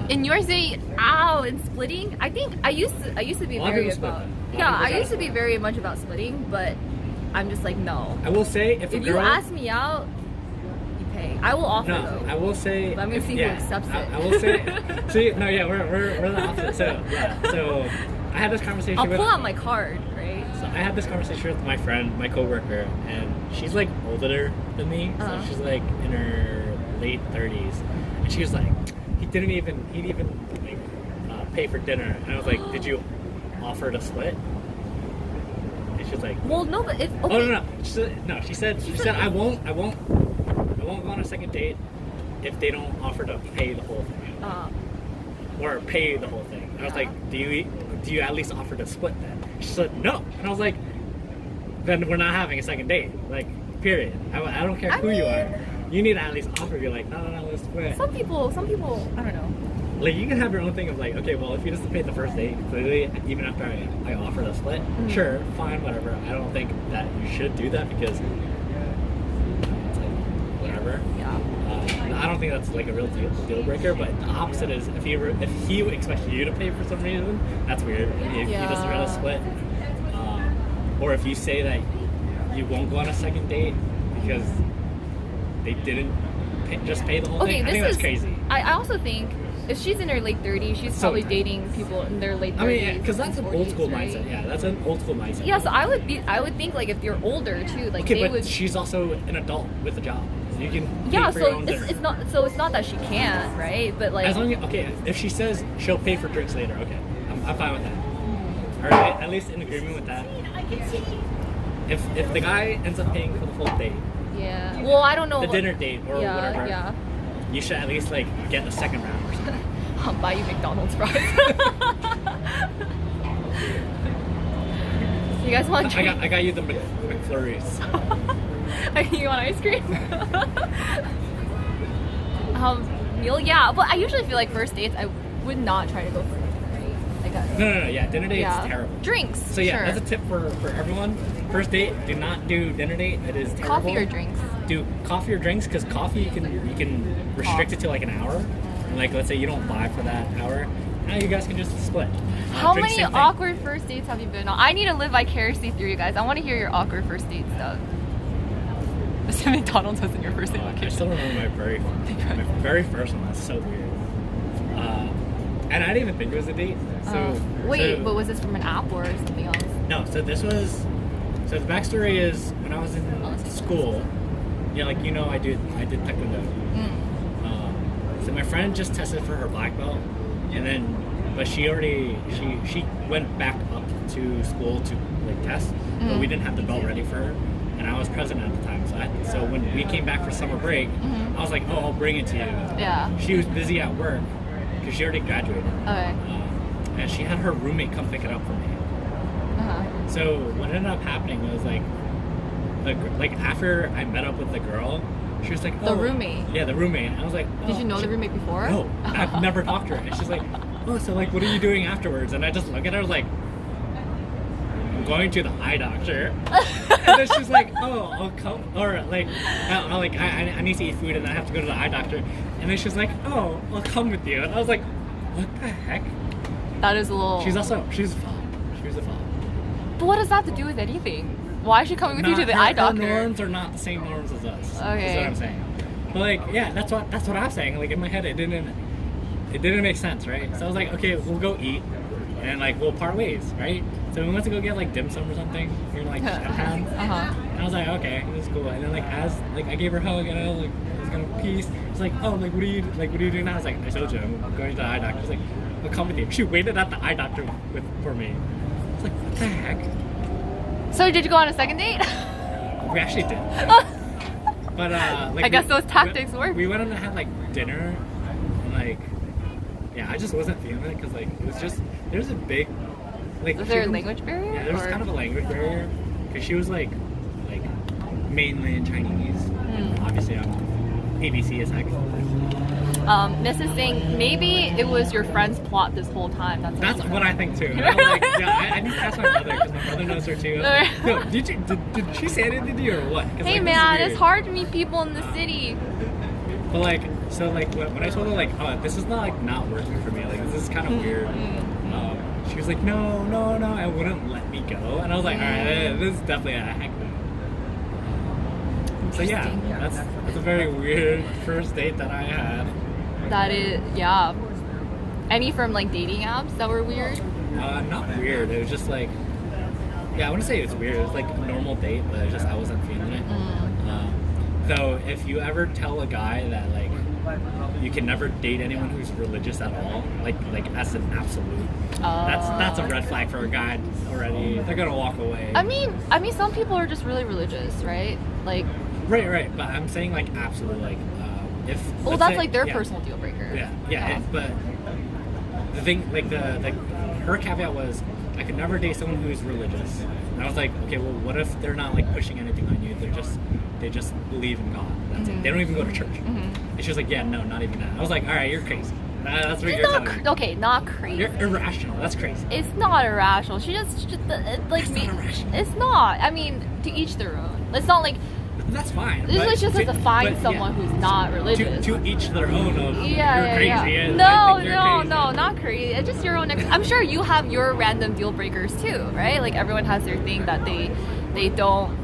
In your city, and splitting. I think I used to be A lot of very people split about. that. A lot of Yeah, people I try used to to be split. very much about splitting, but I'm just like no. I will say if a If girl, you ask me out, you pay. I will offer no, though. I will say. But I'm gonna if- see who yeah, accepts it. I will say. See, no, yeah, we're the opposite. So yeah, so I had this conversation. I'll with, pull out my card, right? So I had this conversation with my friend, my coworker, and she's like older than me. So Uh-huh. she's like in her late 30s, and she was like, he'd even like, pay for dinner, and I was like, did you offer to split? And she's like, Well, no, but if okay. oh no. She said I won't go on a second date if they don't offer to pay the whole thing or pay the whole thing. And I was like, do you at least offer to split then? She said no, and I was like, then we're not having a second date. Like, period. I don't care who you are. You need to at least offer. You're like, no, let's split. Some people, I don't know. Like, you can have your own thing of like, okay, well, if he doesn't pay the first date, clearly, even after I offer the split, sure, fine, whatever. I don't think that you should do that because it's like, whatever. Yeah. I don't think that's like a real deal breaker, but the opposite is if he expects you to pay for some reason, that's weird. If he doesn't really split, or if you say that you won't go on a second date because they didn't just pay the whole Okay, thing, I this think that's is. crazy. I also think if she's in her late 30s, she's So- probably dating people in their late 30s. I mean, because that's an and old 40s, school right? mindset. Yeah, that's an old school mindset. Yeah, so I would think like if you're older too, like Okay, they but would. she's also an adult with a job. So you can Yeah, pay for your so own dinner. it's not that she can't, right? But like As long as, okay, if she says she'll pay for drinks later, okay, I'm fine with that. Or at least in agreement with that. If the guy ends up paying for the full date, yeah. Well, I don't know. the what- dinner date or yeah, whatever, Yeah. you should at least like get a second round or something. I'll buy you McDonald's fries. You guys want? I got you the McFlurries. You want ice cream? Meal, yeah. But I usually feel like first dates, I would not try to go for dinner, right? Like No, yeah, dinner date's yeah. terrible. Drinks. So yeah, sure. that's a tip for everyone. First date, do not do dinner date. It is terrible. Coffee or drinks. Do coffee or drinks because coffee you can restrict it to like an hour. And like let's say you don't buy for that hour, now you guys can just split. How Drinks, many same thing. awkward first dates have you been on? I need to live vicariously through you guys. I want to hear your awkward first date stuff. Mr. McDonald's wasn't your first date I location. still remember my very first one. That's so weird. And I didn't even think it was a date. So Wait, so- but was this from an app or something else? no. So this was So the backstory is when I was in school, I did taekwondo. So my friend just tested for her black belt, but she went back up to school to like test, but we didn't have the belt ready for her, and I was present at the time. So when we came back for summer break, I was like, oh, I'll bring it to you. Yeah. She was busy at work because she already graduated. Okay. And she had her roommate come pick it up for me. So what ended up happening was after I met up with the girl, she was like, oh. The roommate? Yeah, the roommate. I was like, oh. Did you know the roommate before? No, I've never talked to her. And she's like, oh, so like, what are you doing afterwards? And I just look at her like, I'm going to the eye doctor. And then she's like, oh, I'll come, or like, I need to eat food and I have to go to the eye doctor. And then she's like, oh, I'll come with you. And I was like, what the heck? That is a little... She was a fob. She was a fob. But what does that have to do with anything? Why is she coming with you to the eye doctor? Her norms are not the same norms as us. Okay. Is what I'm saying. But like, yeah, that's what I'm saying. Like in my head, it didn't make sense, right? So I was like, okay, we'll go eat, and like we'll part ways, right? So we went to go get like dim sum or something here in like Chinatown. And I was like, okay, this is cool. And then I gave her a hug and I was gonna peace. She's like, oh, what are you doing now? I was like, I told you, I'm going to the eye doctor. She's like, I'll come with you. She waited at the eye doctor for me. I was like, what the heck? So did you go on a second date? We actually did. But I guess those tactics work. We went on and had like dinner, and I just wasn't feeling it because like it was just there's a big Was there a language barrier? Yeah, there was kind of a language barrier because she was like mainland Chinese. And obviously, I'm ABC is heck. This is saying maybe it was your friend's plot this whole time. That's what I think too. And I was like, yeah, I need to ask my brother because my brother knows her too. Like, no, did she say anything to you or what? Hey man, it's hard to meet people in the city. But when I told her oh, this is not working for me. This is kind of weird. She was like, no, and wouldn't let me go. And I was like, all right, this is definitely a hack. So yeah, that's a very weird first date that I had. That is, yeah. Any from dating apps that were weird? Not weird. It was just I wouldn't say it's weird. It was a normal date, but it's just I wasn't feeling it. Though, if you ever tell a guy that you can never date anyone who's religious at all, as an absolute, that's a red flag for a guy already. They're gonna walk away. I mean, some people are just really religious, right? Right. But I'm saying absolute if. Well, that's their personal deal breaker. Yeah. But the thing, her caveat was, I could never date someone who's religious. And I was like, okay, well, what if they're not pushing anything on you? They just believe in God. That's it. They don't even go to church. And she was like, yeah, no, not even that. I was like, all right, you're crazy. That's what you're telling me. Okay, not crazy. You're irrational. That's crazy. It's not irrational. She just it's not irrational. It's not. I mean, to each their own. It's not that's fine. This is just to find someone who's not religious. To each their own. You're crazy. Yeah. No, not crazy. It's just your own. I'm sure you have your random deal breakers too, right? Everyone has their thing that they don't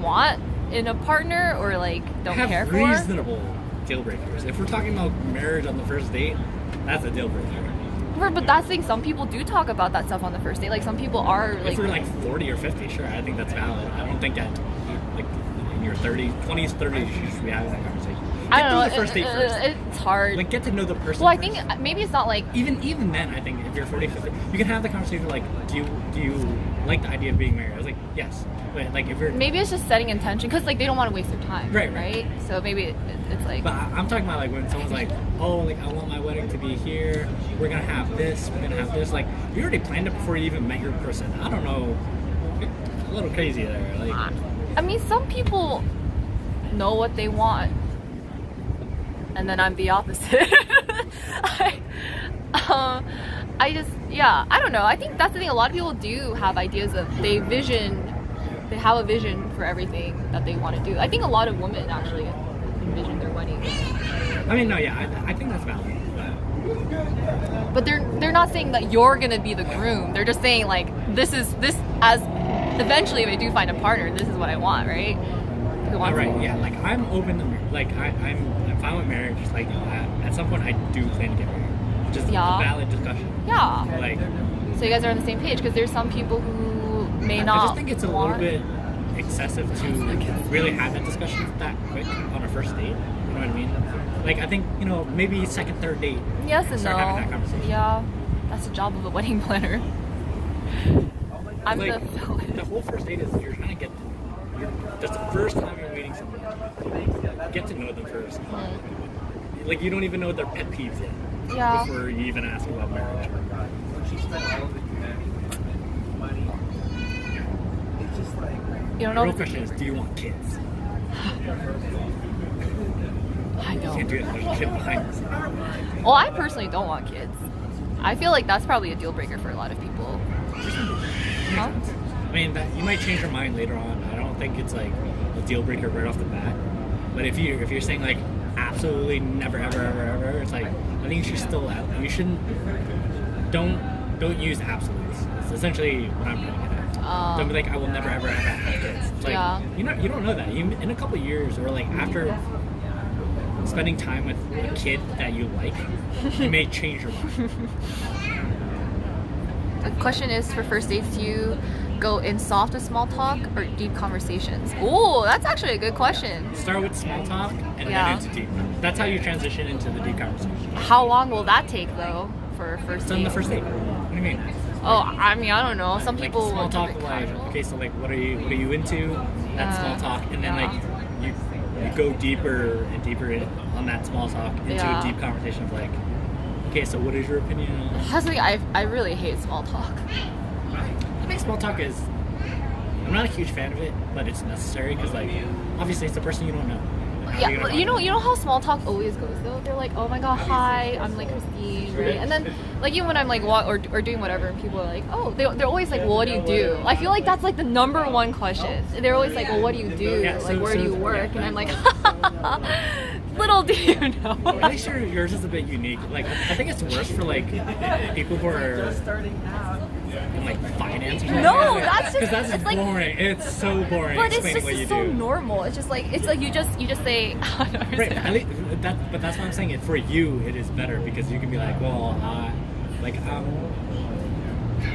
want in a partner or don't care for. Reasonable deal breakers. If we're talking about marriage on the first date, that's a deal breaker. But that's the thing. Some people do talk about that stuff on the first date. Some people are If we're 40 or 50, sure, I think that's valid. I don't think that in your 30s, 20s, 30s, you should be having that conversation. I don't know. The first date first. It's hard. Get to know the person. Well, I first. think maybe it's not even then. I think if you're 40, 50, you can have the conversation do you like the idea of being married? I was like, yes. But if you're maybe it's just setting intention because they don't want to waste their time. Right. So maybe it's But I'm talking about when someone's oh, I want my wedding to be here. We're gonna have this. We're gonna have this. You already planned it before you even met your person. I don't know. A little crazy there. I mean, some people know what they want, and then I'm the opposite. I don't know. I think that's the thing. A lot of people do have ideas of they have a vision for everything that they want to do. I think a lot of women actually envision their wedding. I mean, no, yeah, I think that's valid. But they're not saying that you're gonna be the groom. They're just saying this as eventually if I do find a partner, this is what I want, right? Who wants right, yeah. I'm open to I'm fine with marriage. At some point I do plan to get married. Just a valid discussion. Yeah. So you guys are on the same page because there's some people who may I not. just think it's a little want. bit excessive to really have that discussion that quick on a first date. You know what I mean? Like, I think, maybe second, third date. Yes and start no. having that conversation. Yeah, that's the job of a wedding planner. I'm Like, the villain. the whole first date is you're trying to that's the first time you're meeting someone. Get to know them first. Like, you don't even know their pet peeves yet. Yeah. Before you even ask about marriage. You don't The real know. question is, do you want kids? I You can't don't. do it. There's a kid behind us. Well, I personally don't want kids. I feel like that's probably a deal breaker for a lot of people. Huh? I mean, you might change your mind later on. I don't think it's like a deal breaker right off the bat. But if you're saying like absolutely never ever ever ever, it's like I think you should still you shouldn't don't use absolutes. It's essentially what I'm trying to get at. Don't be like I will never ever ever have kids. It's like Yeah. you don't know that. In a couple of years or like after spending time with a kid that you like, you may change your mind. The question is for first dates, do you go in soft with small talk or deep conversations? Ooh, that's actually a good question. Start with small talk and Yeah. then into deep. That's how you transition into the deep conversation. How long will that take though for a first It's on date? the first date. What do you mean? Oh, I mean, I don't know. Some Like people small will talk, keep it like casual. okay, so like what are you into? That's small talk, and then yeah. like you go deeper and deeper on that small talk into Yeah. a deep conversation of like, okay, so what is your opinion on? Honestly, I really hate small talk. I think small talk is. I'm not a huge fan of it, but it's necessary because like obviously it's the person you don't know. How are Yeah, gonna but talk you know to them? how small talk always goes though. They're like, oh my god, hi, I'm like Christine, right? And then like even when I'm like or doing whatever, and people are like, oh, they're always like, well, what do you do? I feel like that's like the number one question. They're always like, well, what do you do? Yeah, Like, where do you work? yeah. And I'm like, little do you know. At least yours is a bit unique. Like I think it's worse for like people who are in like finance. Or something. No, that's just- because that's it's like- boring. It's so boring. But it's explaining just what you so do. normal. It's like you just say. Right. At least but that's what I'm saying. It for you, it is better because you can be like, well,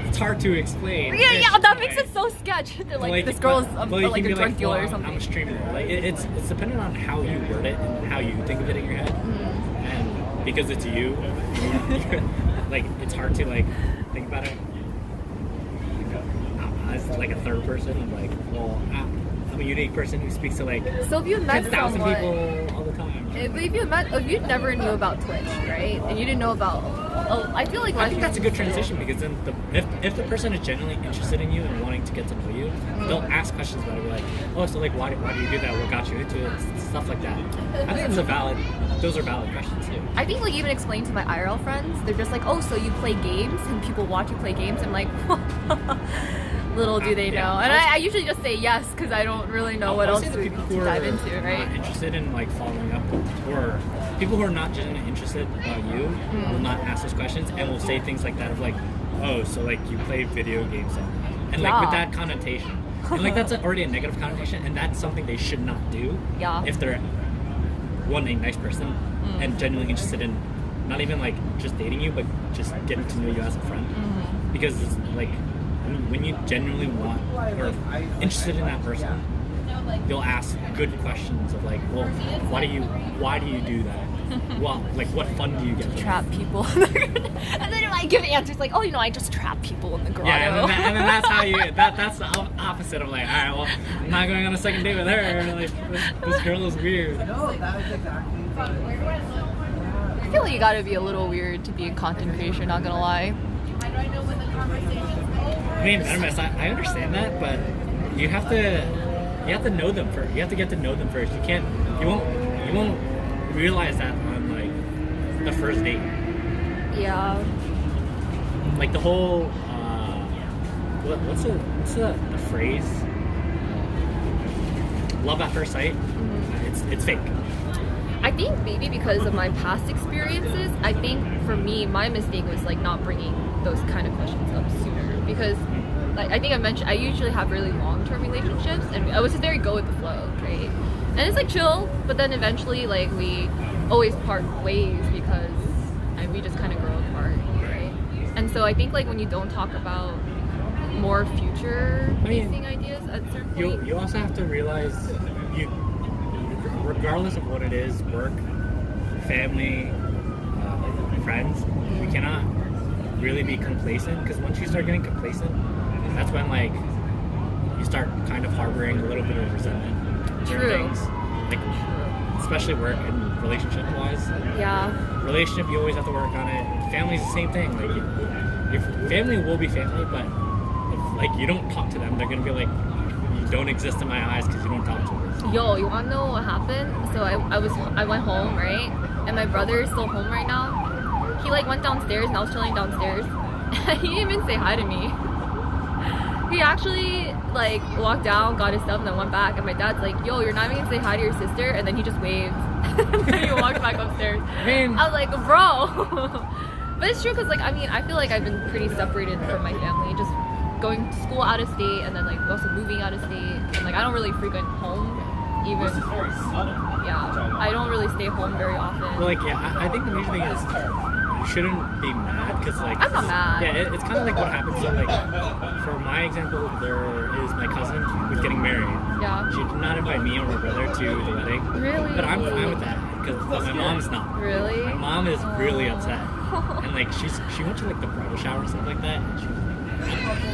it's hard to explain. Yeah, that makes it so sketch. They're like, this girl is well, you like can a be drug dealer or well, something. I'm a streamer. Like it's dependent on how you word it and how you think of it in your head, and because it's you, like it's hard to like think about it as like a third person. I'm like, well, I'm a unique person who speaks to like So if you met 10,000 someone, people all the time. if you never knew about Twitch, right, and you didn't know about, I feel like I think that's a good transition because then if the person is genuinely interested in you and wanting to get to know you, they'll ask questions about it. Be like, oh, so like why do you do that? What got you into it? Stuff like that. I think those are valid questions too. I think like even explain to my IRL friends, they're just like, oh, so you play games and people watch you play games. I'm like, little do they know. Yeah. And I usually just say yes because I don't really know what I would else say to the people who dive are into, right? not interested in like following up, or people who are not genuinely interested about you will not ask those questions and will say things like that of like, oh, so like you play video games and like with Yeah. that connotation, and like that's already a negative connotation, and that's something they should not do. Yeah. If they're a nice person and genuinely interested in not even like just dating you, but just getting to know you as a friend, because it's like when you genuinely want or interested in that person, you'll ask good questions of like, well, why do you do that? Well, like what fun do you get from it? Trap people. And then I give answers like, oh, I just trap people in the grotto. Yeah, and then that's how that's the opposite of like, all right, well, I'm not going on a second date with her. Like, this girl is weird. I feel like you gotta be a little weird to be in content creation, not gonna lie. I mean, Venomous, I understand that, but you have to know them first. You have to get to know them first. You won't realize that on like the first date. Yeah. Like the whole what's the phrase? Love at first sight. It's fake. I think maybe because of my past experiences, I think for me, my mistake was like not bringing those kind of questions up sooner. Because, like I think I mentioned, I usually have really long-term relationships, and I was just very go with the flow, right? And it's like chill, but then eventually, like we always part ways because we just kind of grow apart, right? And so I think like when you don't talk about more future I mean, facing ideas at certain point. You also have to realize you, regardless of what it is, work, family, friends, you cannot really be complacent, because once you start getting complacent, that's when like you start kind of harboring a little bit of resentment in certain True. things, like especially work and relationship wise. Yeah. Relationship, you always have to work on it. Family's the same thing. Like your family will be family, but if like you don't talk to them, they're gonna be like, you don't exist in my eyes because you don't talk to us. Yo, you wanna know what happened? So I went home, right? And my brother is still home right now. He like went downstairs and I was chilling downstairs. He didn't even say hi to me. He actually like walked down, got his stuff, and then went back. And my dad's like, "Yo, you're not even gonna say hi to your sister?" And then he just waved. And then he walked back upstairs. I was like, "Bro." But it's true because like I feel like I've been pretty separated from my family, just going to school out of state, and then like also moving out of state. And like I don't really frequent home, even. Yeah, I don't really stay home very often. Well, like I think the major thing is you shouldn't be mad, because like I'm not mad. Yeah, it's kind of like what happens. So like for my example, there is my cousin who's getting married. Yeah. She did not invite me or my brother to the wedding. Really? But I'm fine with that, because my mom's not. Really? My mom is really upset, and like she went to like the bridal shower and stuff like that. And she was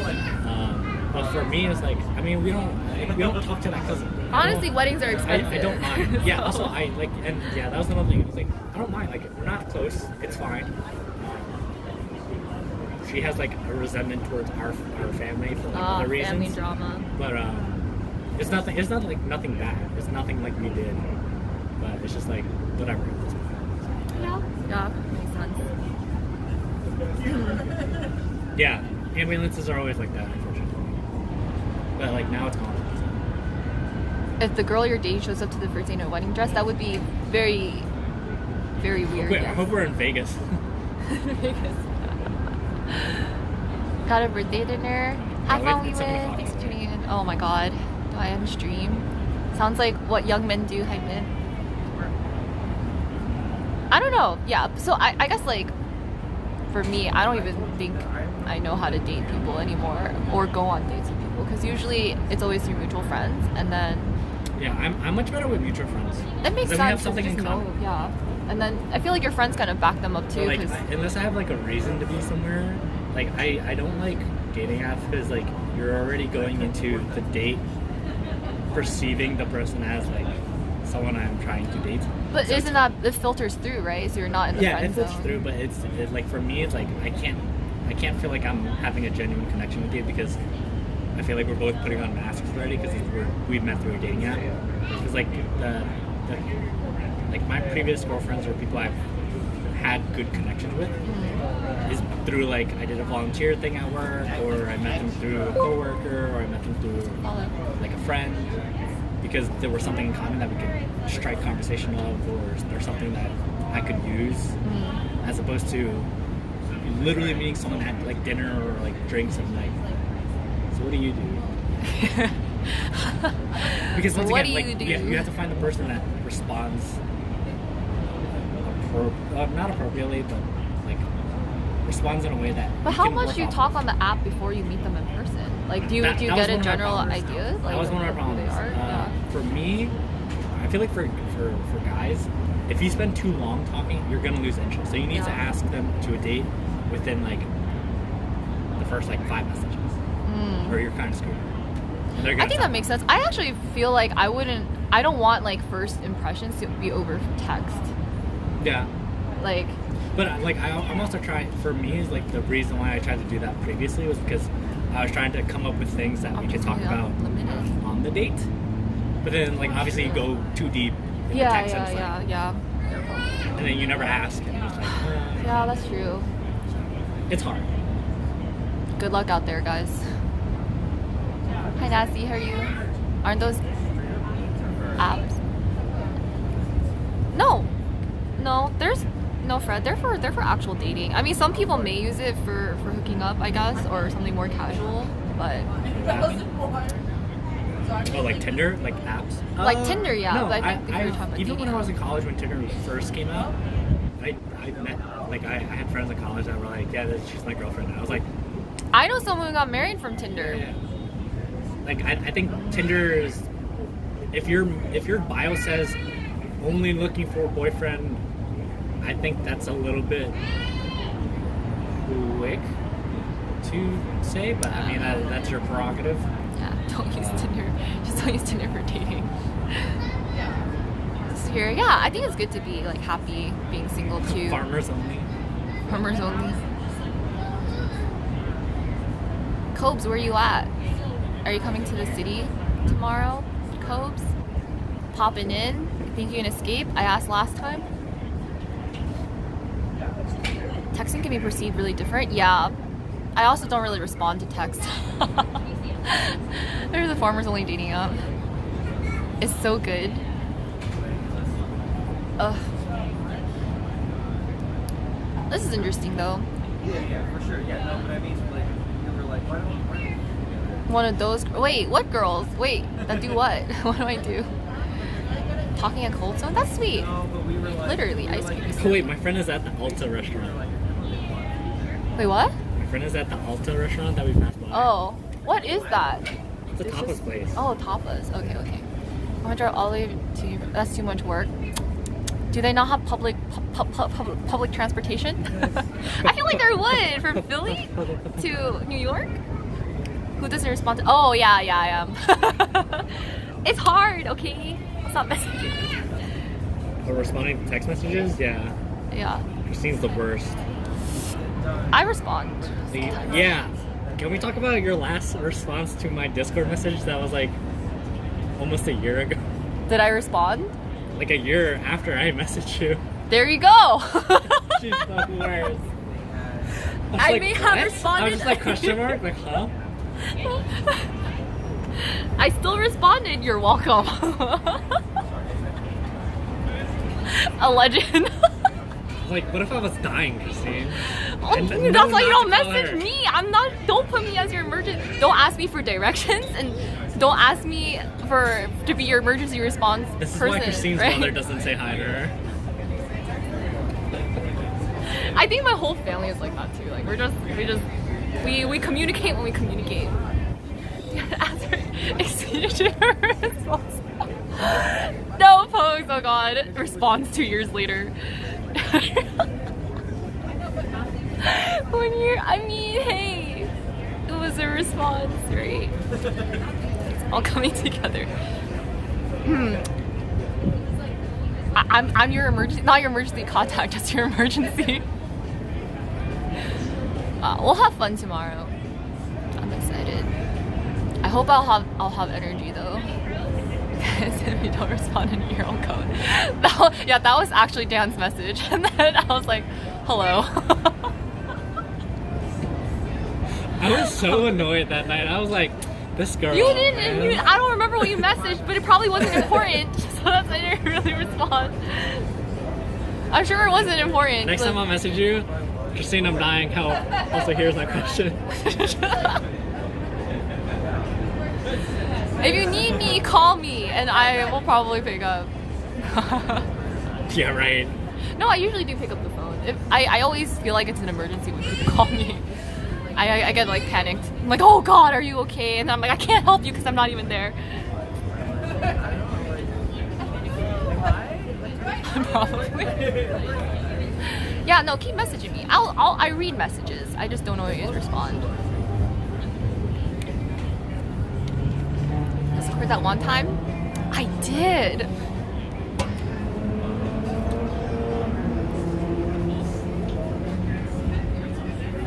like, but for me, it's like I mean we don't talk to that cousin. Honestly, weddings are expensive. I don't mind. Yeah. So- Also, I like, and yeah, that was another thing. I was like, I don't mind. Like, we're not close. It's fine. She has like a resentment towards our family for like other reasons. Family drama. But it's nothing. It's not like nothing bad. It's nothing like we did. But it's just like whatever. At this point. Yeah, makes sense. Yeah. Ambulances are always like that, unfortunately. But like now it's gone. If the girl you're dating shows up to the first date in a wedding dress, that would be very, very weird. Wait, I yes. hope we're in Vegas. Vegas. Got a birthday dinner. Have wait, fun, we it's 7 win. o'clock. Thanks for tuning in. Oh my god. Do I end stream? Sounds like what young men do, Hyman. I don't know. Yeah, so I guess like for me, I don't even think I know how to date people anymore or go on dates with people, because usually it's always through mutual friends, and then Yeah, I'm much better with mutual friends. it makes Then sense. we have 'cause something you in just common. know, yeah. And then I feel like your friends kind of back them up too. But, like, 'cause- unless I have like a reason to be somewhere, like I don't like dating apps, because like you're already going into the date perceiving the person as like someone I'm trying to date. but So isn't that it filters through, right? So you're not in the yeah, friend it filters zone. through, but it's like for me, it's like I can't feel like I'm having a genuine connection with you, because I feel like we're both putting on masks already, because we've met through a dating app. Because like like my previous girlfriends or people I've had good connections with is through like I did a volunteer thing at work, or I met them through a coworker, or I met them through Follow. like a friend, because there was something in common that we could strike conversation of, or there's something that I could use, as opposed to literally meeting someone at like dinner or like drinks and like, so what do you do? Because once What again, do like you do? you have to find the person that responds not appropriately, but like responds in a way that. But you how can much work do you off talk of. on the app before you meet them in person? Like, do you That was get one a of my general problems. idea? Like, That was one of my who they problems. are? Yeah. For me, I feel like for guys, if you spend too long talking, you're gonna lose interest. So you need to Yeah. ask them to a date within like the first like 5 messages, or you're kind of screwed. And they're I gonna think stop. that makes sense. I actually feel like I don't want like first impressions to be over text. Yeah. Like, But like I'm also trying. For me, is like the reason why I tried to do that previously was because I was trying to come up with things that we could talk about Limited. on the date. But then like obviously you go too deep in the Yeah, text, and, it's yeah. and then you never ask, and it's like Yeah, that's true. it's hard. Good luck out there, guys. Hi, Nasty. How are you? Aren't those apps? No. There's no Fred. They're for actual dating. I mean, some people may use it for hooking up, I guess, or something more casual. But Oh, like Tinder, like apps. Like Tinder, yeah, No, but I think if you're talking about even when dating I was in college, when Tinder first came out, I met like I had friends in college that were like, yeah, she's my girlfriend. And I was like, I know someone who got married from Tinder. Yeah. Like I think Tinder is if your bio says only looking for a boyfriend, I think that's a little bit quick to say, but I mean that's your prerogative. Yeah, don't use Tinder. Just don't use Tinder for dating. Here, yeah, I think it's good to be like happy being single too. Farmers only. Farmers only. Cobes, where you at? Are you coming to the city tomorrow? Cobes? Popping in? You think you can escape? I asked last time. Texting can be perceived really different. Yeah. I also don't really respond to text. There's a farmers only dating app. It's so good. Ugh. This is interesting though. Yeah, for sure. Yeah, no, but I mean, like, you were like, why don't One of those. Wait, what girls? Wait, that do what? What do I do? Talking at Cold Stone? That's sweet. no, but we were like, Literally, ice cream. Oh wait, my friend is at the Alta restaurant. Wait, what? My friend is at the Alta restaurant that we passed by. Oh, what is that? It's a tapas place. Oh, tapas. Okay, okay. I'm gonna drive all the way to. That's too much work. Do they not have public transportation? I feel like there would from Philly to New York. Who doesn't respond to? Oh yeah, I am. It's hard. Okay, stop messaging. Or responding to text messages? Yeah. Yeah, Christine's the worst. I respond. Yeah. Can we talk about your last response to my Discord message that was like almost a year ago? Did I respond? Like a year after I messaged you. There you go. She's the worst. was I like, may have what? responded. I was just like question mark, like huh? I still responded. You're welcome. A legend. Like, what if I was dying, Christine? Oh, And that's no, why you not don't to call message her. me. I'm not. Don't put me as your emergency. Don't ask me for directions, and don't ask me to be your emergency response This is person. why Christine's right? mother doesn't say hi to her. I think my whole family is like that too. Like we communicate when we communicate. Ask her exceeded her response. No pose. Oh god. Response 2 years later. When you're, I mean, hey, it was a response, right? It's all coming together. I'm your emergency, not your emergency contact, just your emergency. We'll have fun tomorrow. I'm excited. I hope I'll have energy though. Because if you don't respond in a year, I'll go. That was actually Dan's message, and then I was like, hello. I was so annoyed that night. I was like, this girl. You didn't. man. I don't remember what you messaged, but it probably wasn't important, so that's why I didn't really respond. I'm sure it wasn't important. Next time I'll message you, Christine, I'm dying. Help. Also, here's my question. If you need me, call me, and I will probably pick up. Yeah, right. No, I usually do pick up the phone. I always feel like it's an emergency when people call me. I get like panicked. I'm like, oh god, are you okay? And I'm like, I can't help you because I'm not even there. Probably. Yeah, no, keep messaging me. I read messages. I just don't always respond. Discord that one time? I did.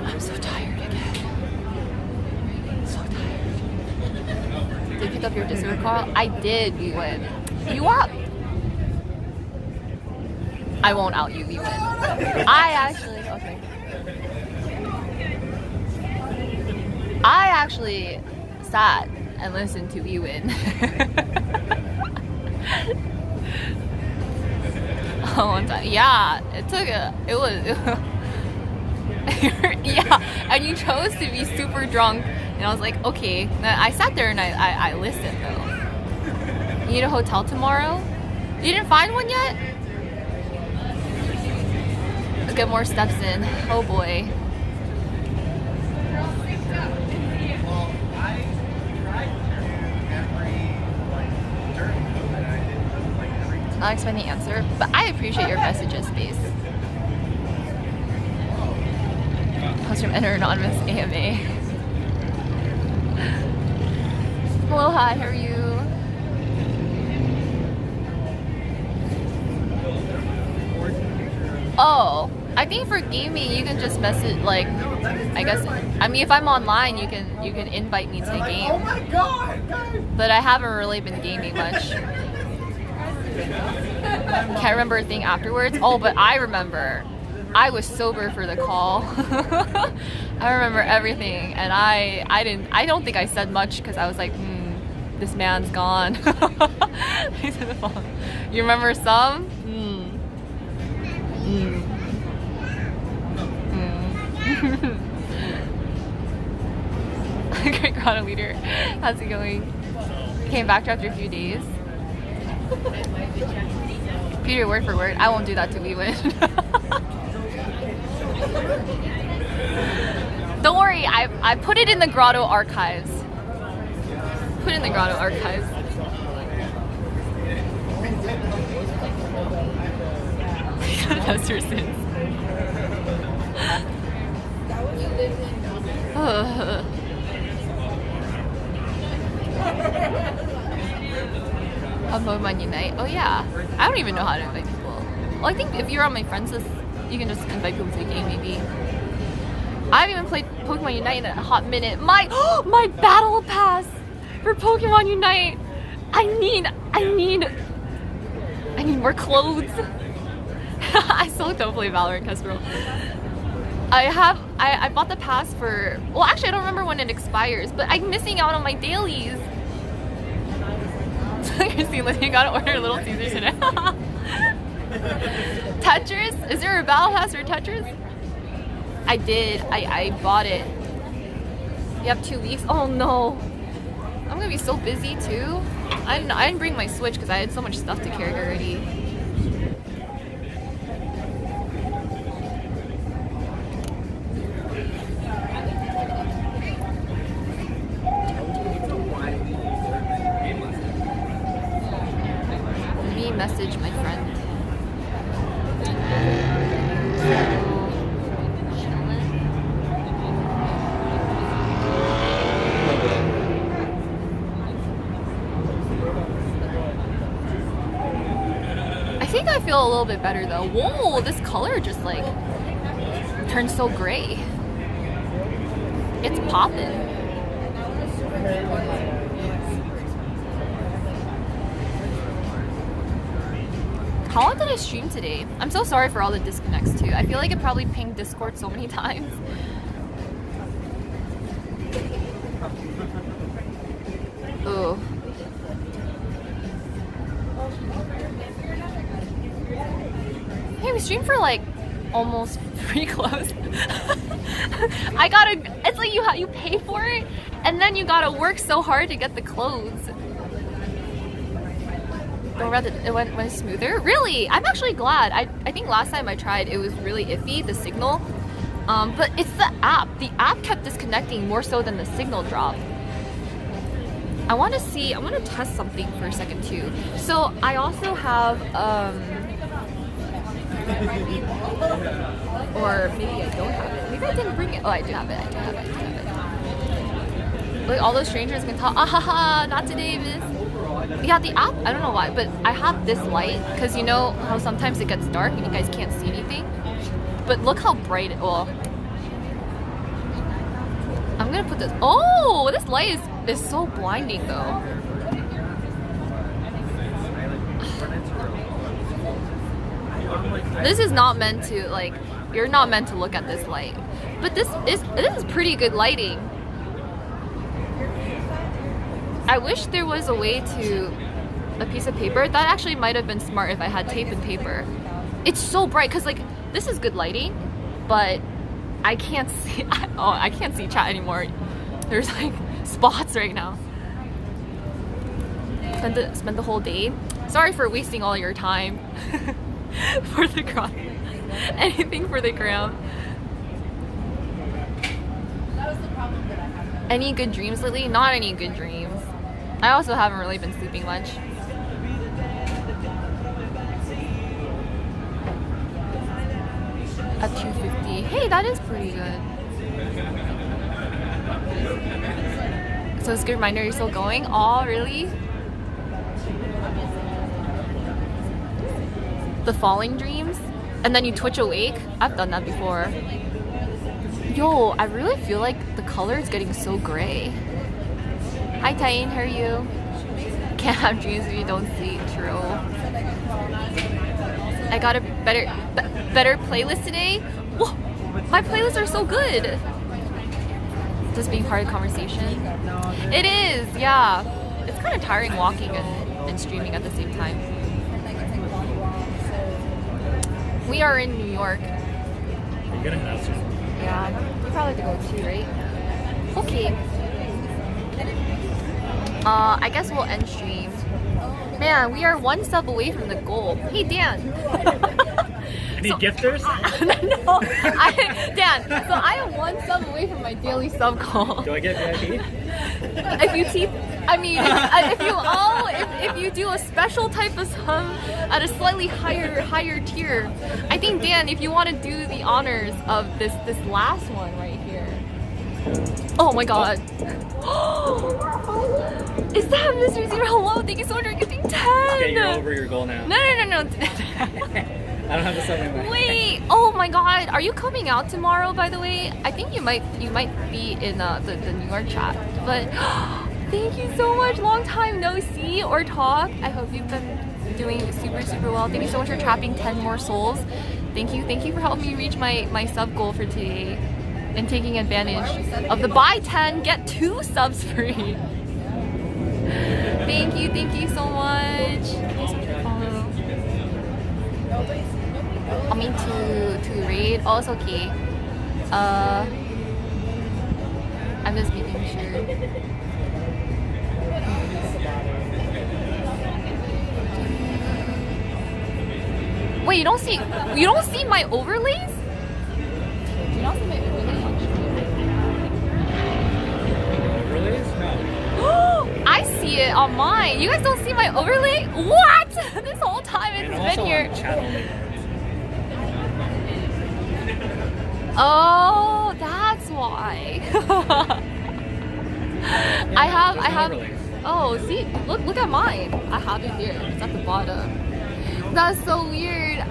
I'm so tired again. So tired. Did you pick up your Discord call? I did, we went. You up? I won't out you, we win. Okay. I actually sat and listened to We Win. One time. Yeah, it was. Yeah, and you chose to be super drunk, and I was like, okay. I sat there and I listened though. You need a hotel tomorrow? You didn't find one yet? Let's get more steps in. Oh boy. I'll explain the answer, but I appreciate your messages, Space. Post from Enter Anonymous AMA. Hello, hi, how are you? Oh, I think for gaming you can just message like, I guess. I mean, if I'm online, you can invite me to a game. Oh my god, guys! But I haven't really been gaming much. Can't remember a thing afterwards. Oh, but I remember. I was sober for the call. I remember everything, and I don't think I said much because I was like, this man's gone. You remember some? Great grotto leader. How's it going? Came back after a few days. Peter, word for word. I won't do that to Wewin. Don't worry, I put it in the grotto archives. Put it in the grotto archives. That's your sins. On Pokemon Unite? Oh yeah. I don't even know how to invite people. Well, I think if you're on my friends list, you can just invite people to the game maybe. I haven't even played Pokemon Unite in a hot minute. My battle pass for Pokemon Unite. I need more clothes. I still don't play Valorant, Kestrel. I bought the pass for, well actually I don't remember when it expires, but I'm missing out on my dailies. Christine, you gotta order Little Caesars today. Tetris? Is there a battle pass for Tetris? I did. I bought it. You have 2 weeks? Oh no. I'm gonna be so busy too. I didn't bring my Switch because I had so much stuff to carry already. Let me message my friend. I think I feel a little bit better though. Whoa, this color just like turned so gray. It's popping. How long did I stream today? I'm so sorry for all the disconnects too. I feel like it probably pinged Discord so many times. Oh. Hey, we streamed for like almost free clothes. It's like you pay for it and then you gotta work so hard to get the clothes. It went smoother. Really? I'm actually glad. I think last time I tried it was really iffy, the signal. But it's the app. The app kept disconnecting more so than the signal drop. I want to test something for a second too. So I also have or maybe I don't have it. Maybe I didn't bring it. Oh, I do have it. Look, all those strangers can talk. Ah ha ha, not today, miss. Yeah, the app, I don't know why, but I have this light because you know how sometimes it gets dark and you guys can't see anything. But look how bright it. Well, I'm gonna put this. Oh, this light is so blinding though. This is not meant to like. You're not meant to look at this light, but this is pretty good lighting. I wish there was a way to a piece of paper. That actually might have been smart if I had tape and paper. It's so bright because like this is good lighting, but I can't see. I can't see chat anymore. There's like spots right now. Spend the whole day. Sorry for wasting all your time for the gram. Anything for the gram. Any good dreams lately? Not any good dreams. I also haven't really been sleeping much. at 250. Hey, that is pretty good. So it's a good reminder you're still going. Oh, really? The falling dreams, and then you twitch awake. I've done that before. Yo, I really feel like the color is getting so gray. Hi Tyne, how are you? Can't have dreams if you don't sleep. True. I got a better playlist today. Whoa, my playlists are so good. Just being part of the conversation. It is, yeah. It's kind of tiring walking and streaming at the same time. We are in New York. You're gonna head out soon. Yeah, we probably have to go too, right? Okay. I guess we'll end stream. Man, we are one sub away from the goal. Hey, Dan. Any gifters? No, Dan. So I am one sub away from my daily sub goal. Do I get VIP? If you do a special type of sub at a slightly higher tier, I think Dan, if you want to do the honors of this last one right here. Oh my God. Is that Mr. Zero? Hello, thank you so much for gifting 10. Okay, you're over your goal now. No. I don't have the sub in mind. Wait, oh my God, are you coming out tomorrow, by the way? I think you might be in the New York chat, but thank you so much. Long time no see or talk. I hope you've been doing super well. Thank you so much for trapping 10 more souls. Thank you for helping me reach my sub goal for today and taking advantage of the buy 10 get 2 subs free. Thank you so much. Thank you so much for following. I mean to raid. Oh, it's okay. I'm just making sure. Wait, you don't see my overlays? You don't see my overlays? Overlays? No. I see it on mine. You guys don't see my overlay? What? This whole time it's been here. Chat only. Oh, that's why. I have. Overlays. Oh, see, look at mine. I have it here. It's at the bottom. That's so weird.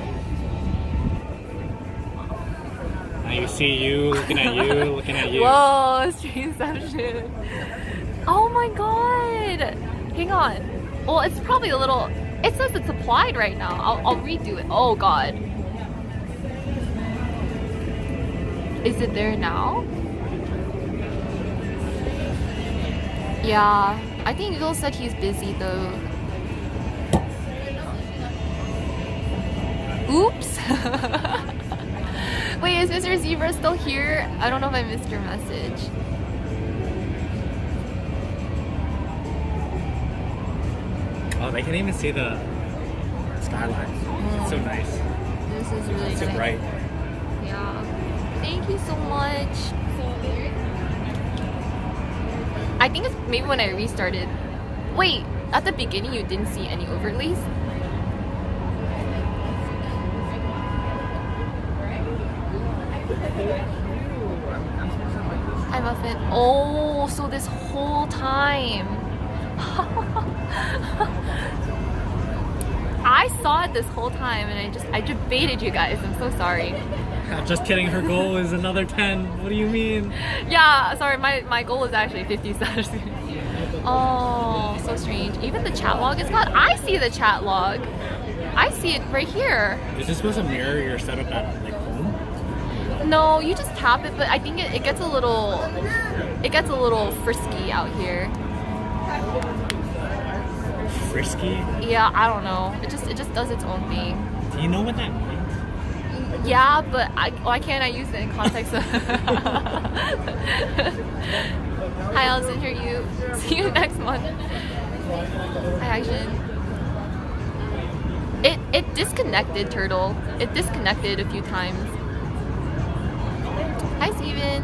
Now you see you looking at you, looking at you. Whoa, streamception. Oh my God. Hang on. Well, it's probably a little. It says it's applied right now. I'll redo it. Oh God. Is it there now? Yeah, I think Eagle said he's busy though. Oops. Wait, is Mr. Zebra still here? I don't know if I missed your message. Oh, they can't even see the skyline. It's so nice. This is really It's so nice. bright. Yeah. Thank you so much. I think it's maybe when I restarted. Wait, at the beginning you didn't see any overlays? Hi Muffin. Oh, so this whole time. I saw it this whole time and I just baited you guys. I'm so sorry. Just kidding, her goal is another 10. What do you mean? Yeah, sorry, my goal is actually 50 subs. Oh, so strange. Even the chat log is not. I see the chat log. I see it right here. Is this supposed to mirror your setup at like home? No, you just tap it, but I think it gets a little frisky out here. Frisky? Yeah, I don't know. It just does its own thing. Do you know what that means? Yeah, but why can't I use it in context of... Hi, Allison, hear you. See you next month. Hi, Action. It disconnected, Turtle. It disconnected a few times. Hi, Steven.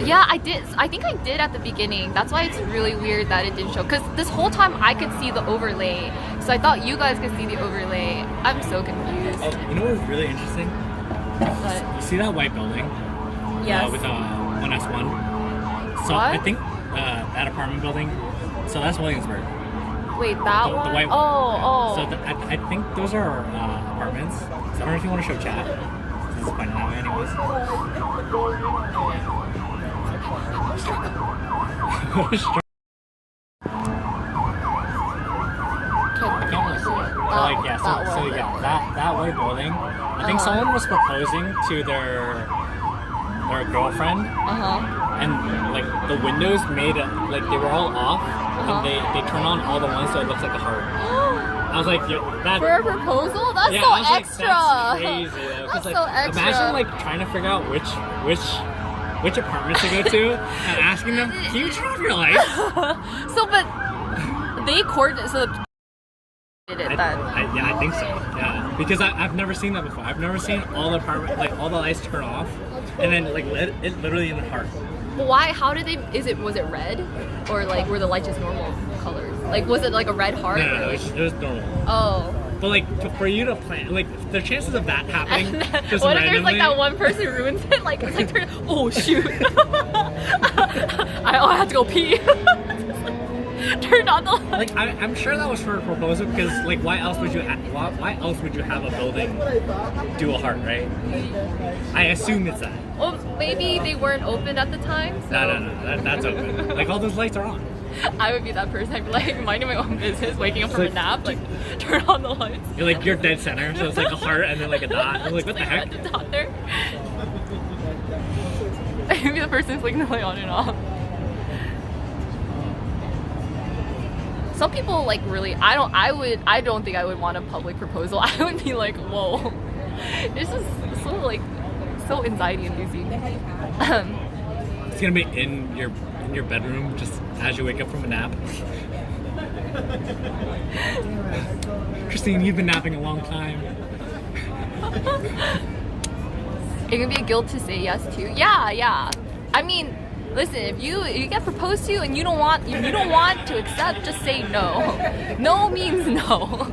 Yeah, I did. I think I did at the beginning. That's why it's really weird that it didn't show. Because this whole time I could see the overlay. So I thought you guys could see the overlay. I'm so confused. Oh, you know what's really interesting? But You see that white building? yes. With 1S1. So What? I think that apartment building. So that's Williamsburg. Wait, that the one? white one. Oh, So I think those are apartments. So I don't know if you want to show chat. This is finding that way anyways. I can't really see it. But like yeah, that so one. yeah, that white building. I think someone was proposing to their girlfriend, and like the windows made it like they were all off, and they turned on all the ones so it looks like a heart. I was like, yeah, that. For a proposal? That's Yeah, so I was like, extra. that's crazy. Though, 'cause, That's like, so extra. Imagine like trying to figure out which apartment to go to and asking them, "Can you turn off your lights?" So, but they coordinated. So did it then. I think so. Yeah, because I've never seen that before. I've never seen all the apartment like all the lights turn off, and then like lit it literally in the heart. But why? How did they? Was it red, or like were the lights just normal colors? Like was it like a red heart? No, or, it like- was normal. Oh. But like for you to plan, like the chances of that happening. And then, just what if there's like randomly- that one person who ruins it? Like it's like, oh shoot! I have to go pee. Turn on the light. Like I'm sure that was for a proposal because like why else would you have a building do a heart, right? I assume it's that. Well, maybe they weren't open at the time. So No, that's open. Like all those lights are on. I would be that person. I'd be like minding my own business, waking up from a nap, like turn on the lights. You're dead center, so it's like a heart and then like a dot. I'm like, what the heck? The dot there. Maybe the person's like no on and off. Some people like really. I don't think I would want a public proposal. I would be like, whoa, this is so like so anxiety inducing. It's gonna be in your bedroom just as you wake up from a nap. Christine, you've been napping a long time. It can be a guilt to say yes to. Yeah. I mean, listen, if you get proposed to and you don't want to accept, just say no. No means no.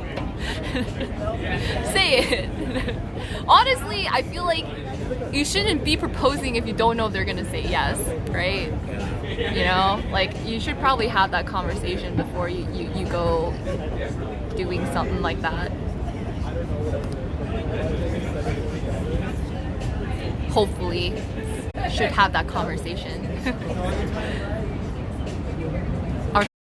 Say it. Honestly, I feel like you shouldn't be proposing if you don't know if they're gonna say yes, right? You know, like you should probably have that conversation before you go doing something like that. Hopefully, should have that conversation.